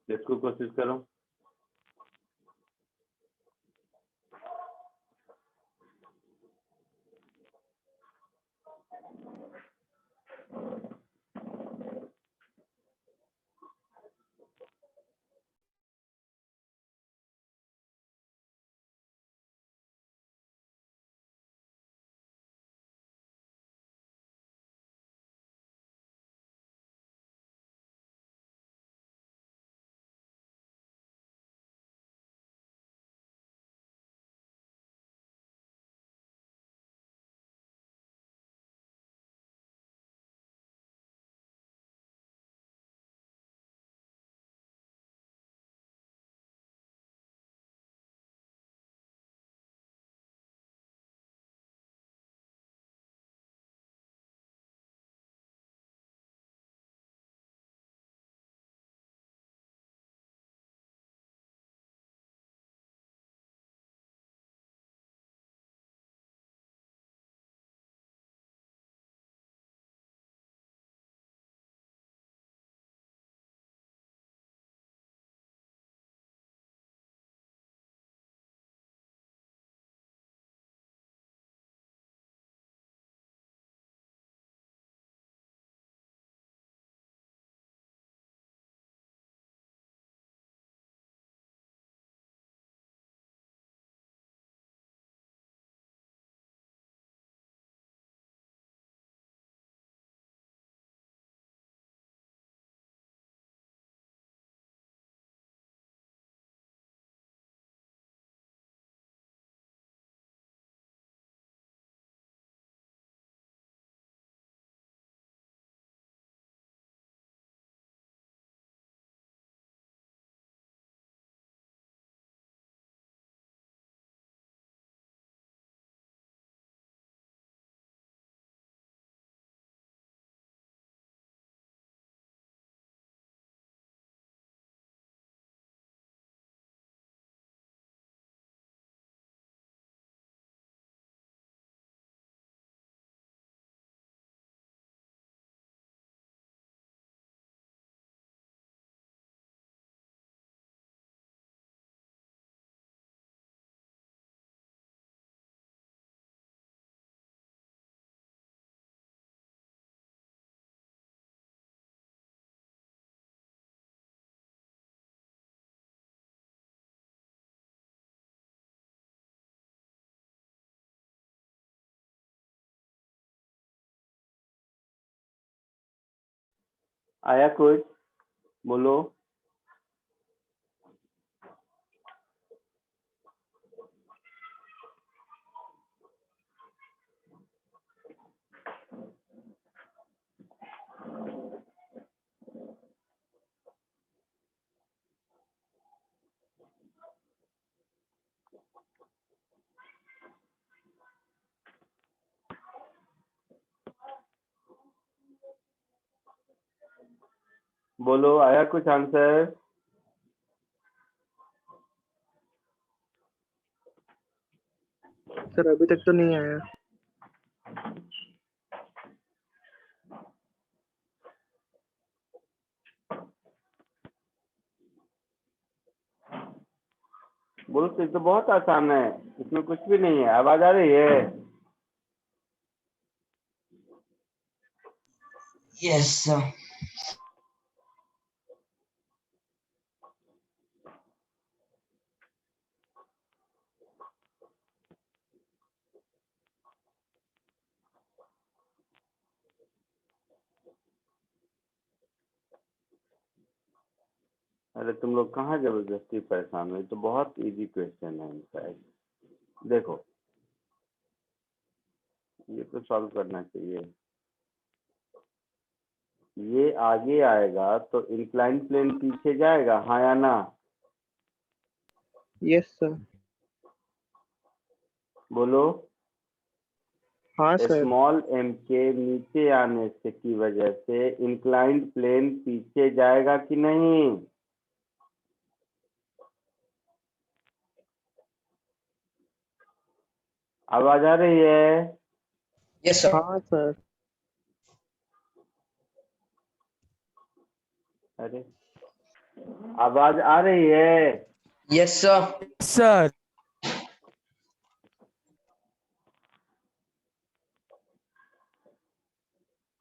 इसको कोशिश करो। आया कुछ? बोलो। बोलो, आया कुछ आंसर? सर अभी तक तो नहीं आया। बोलो, तो ये तो बहुत आसान है, इसमें कुछ भी नहीं है। आवाज आ रही है? Yes sir. अरे तुम लोग कहाँ जबरदस्ती परेशान हुए, तो बहुत इजी क्वेश्चन है इनफैक्ट। देखो ये तो सॉल्व करना चाहिए। ये आगे आएगा तो इंक्लाइन प्लेन पीछे जाएगा, हाँ या ना? Yes sir. बोलो। हाँ सर। स्मॉल m के नीचे आने से की वजह से इंक्लाइंड प्लेन पीछे जाएगा कि नहीं? आवाज आ रही है? Yes sir. हाँ सर। अरे आवाज आ रही है? Yes sir. सर।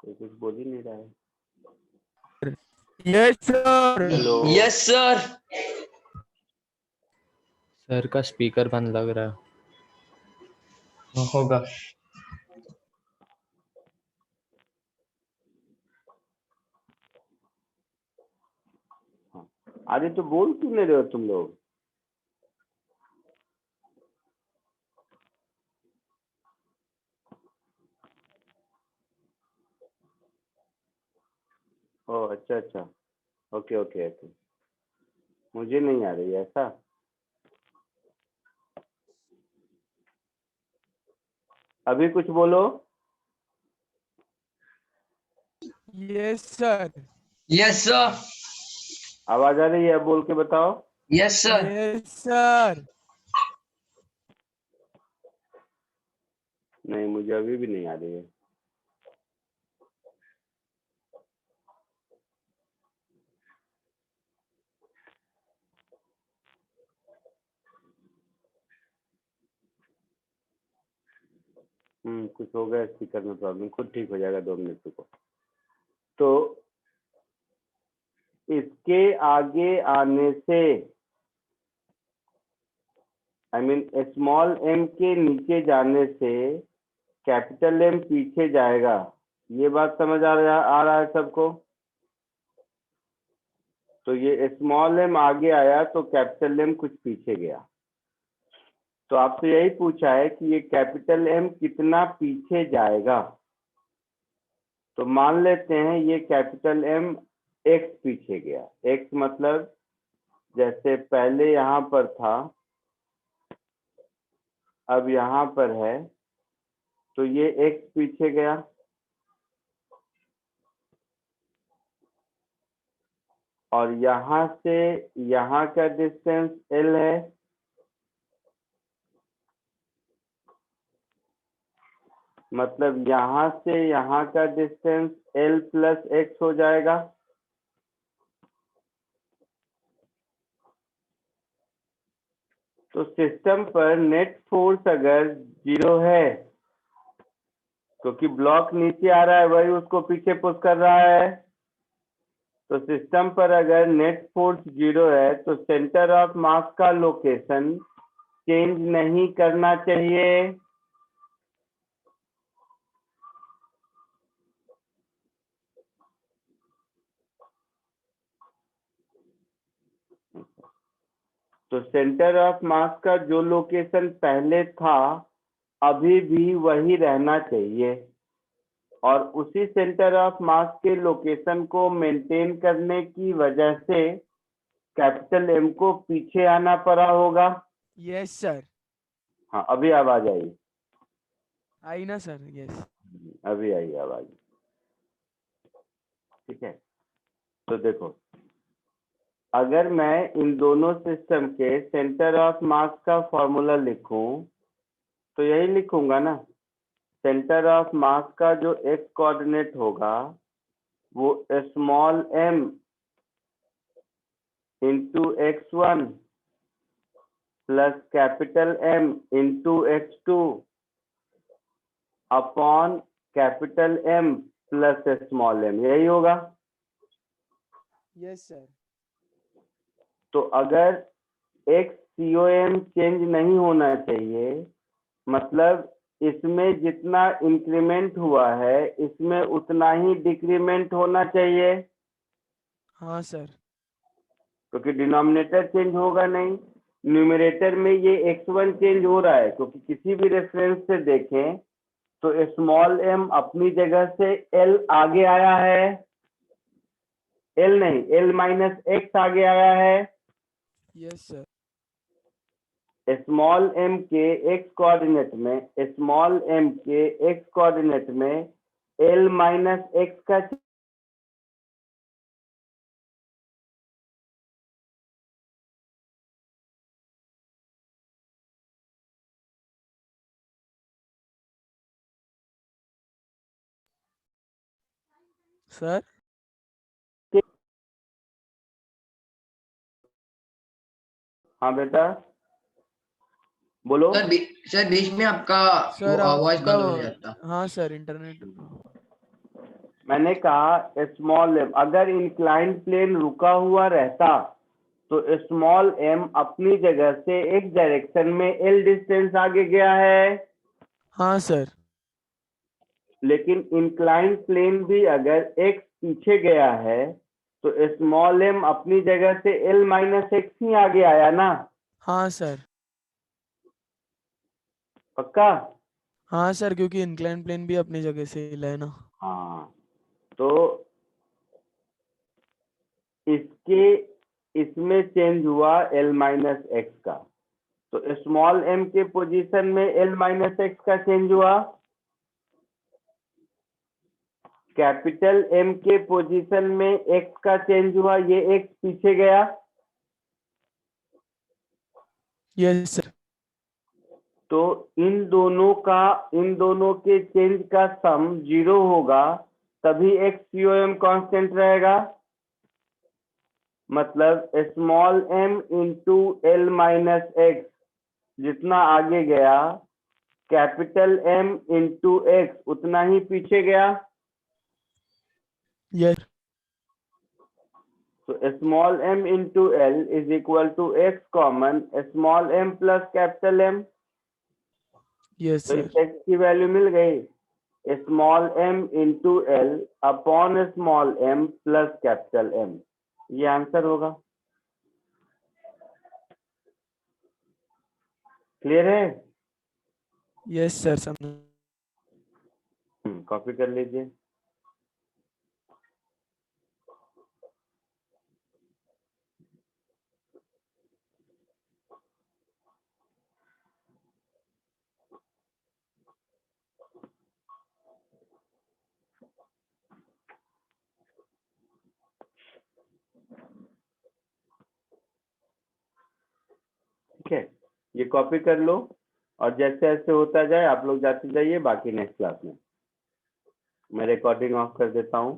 कोई कुछ बोल ही नहीं रहा है। Yes sir. Hello. Yes sir. Sir का स्पीकर बंद लग रहा है। होगा। अरे तो बोल क्यों नहीं रहे हो तुम लोग? ओह अच्छा अच्छा, ओके ओके ओके। मुझे नहीं आ रही है ऐसा। अभी कुछ बोलो। Yes sir. Yes sir. आवाज आ रही है? बोल के बताओ। Yes sir. Yes sir. नहीं, मुझे अभी भी नहीं आ रही है। कुछ हो गया स्पीकर में प्रॉब्लम, खुद ठीक हो जाएगा 2 मिनट को। तो इसके आगे आने से स्मॉल m के नीचे जाने से कैपिटल M पीछे जाएगा। ये बात समझ आ रहा है सबको? तो ये स्मॉल m आगे आया तो कैपिटल M कुछ पीछे गया। तो आपसे यही पूछा है कि ये कैपिटल M कितना पीछे जाएगा। तो मान लेते हैं ये कैपिटल M x पीछे गया। x मतलब जैसे पहले यहाँ पर था, अब यहाँ पर है, तो ये x पीछे गया। और यहाँ से यहाँ का डिस्टेंस L है। मतलब यहाँ से यहाँ का डिस्टेंस L प्लस x हो जाएगा। तो सिस्टम पर नेट फोर्स अगर 0 है, क्योंकि ब्लॉक नीचे आ रहा है वही उसको पीछे पुश कर रहा है, तो सिस्टम पर अगर नेट फोर्स 0 है तो सेंटर ऑफ मास का लोकेशन चेंज नहीं करना चाहिए। तो सेंटर ऑफ मास का जो लोकेशन पहले था अभी भी वही रहना चाहिए, और उसी सेंटर ऑफ मास के लोकेशन को मेंटेन करने की वजह से कैपिटल M को पीछे आना पड़ा होगा। Yes sir. हाँ अभी आवाज आई? आई ना सर? यस। अभी आई आवाज। ठीक है, तो देखो अगर मैं इन दोनों सिस्टम के सेंटर ऑफ मास का फॉर्मूला लिखूं तो यही लिखूंगा ना। सेंटर ऑफ मास का जो x कोऑर्डिनेट होगा वो small m into x1 plus capital M into x2 upon capital M plus small m, यही होगा। Yes sir. तो अगर x COM चेंज नहीं होना चाहिए, मतलब इसमें जितना इंक्रीमेंट हुआ है इसमें उतना ही डिक्रीमेंट होना चाहिए। हाँ सर। क्योंकि डिनोमिनेटर चेंज होगा नहीं, न्यूमरेटर में ये x1 चेंज हो रहा है, क्योंकि किसी भी रेफरेंस से देखें तो स्मॉल m अपनी जगह से l आगे आया है, l नहीं l माइनस x आगे आया है। Yes sir. स्मॉल m के x कोऑर्डिनेट में, स्मॉल m के x कोऑर्डिनेट में l माइनस x का सर हाँ बेटा बोलो। सर बीच में आपका सर वॉइस आपका बंद हो जाता। हाँ सर इंटरनेट। मैंने कहा स्मॉल m अगर इंक्लाइंड प्लेन रुका हुआ रहता तो स्मॉल m अपनी जगह से एक डायरेक्शन में l डिस्टेंस आगे गया है, हाँ सर। लेकिन इंक्लाइंड प्लेन भी अगर x पीछे गया है तो स्मॉल m अपनी जगह से l माइनस एक्स ही आगे आया ना। हाँ सर। पक्का? हाँ सर, क्योंकि इंक्लाइन प्लेन भी अपनी जगह से हिला है ना। हाँ, तो इसके इसमें चेंज हुआ l माइनस एक्स का, तो स्मॉल m के पोजीशन में l माइनस एक्स का चेंज हुआ, कैपिटल M के पोजीशन में x का चेंज हुआ, ये x पीछे गया। Yes sir. तो इन दोनों के चेंज का सम 0 होगा, तभी x COM कांस्टेंट रहेगा। मतलब small m into l minus x जितना आगे गया, कैपिटल M इंटू एक्स उतना ही पीछे गया। यस। तो small m into l is equal to x common small m plus capital M। Yes तो सर। इस x की वैल्यू मिल गई, small m into l upon small m plus capital M, ये आंसर होगा। क्लियर है? Yes sir समझ। Copy कर लीजिए। ठीक है, ये कॉपी कर लो और जैसे जैसे होता जाए आप लोग जाते जाइए, बाकी नेक्स्ट क्लास में मैं रिकॉर्डिंग ऑफ कर देता हूँ।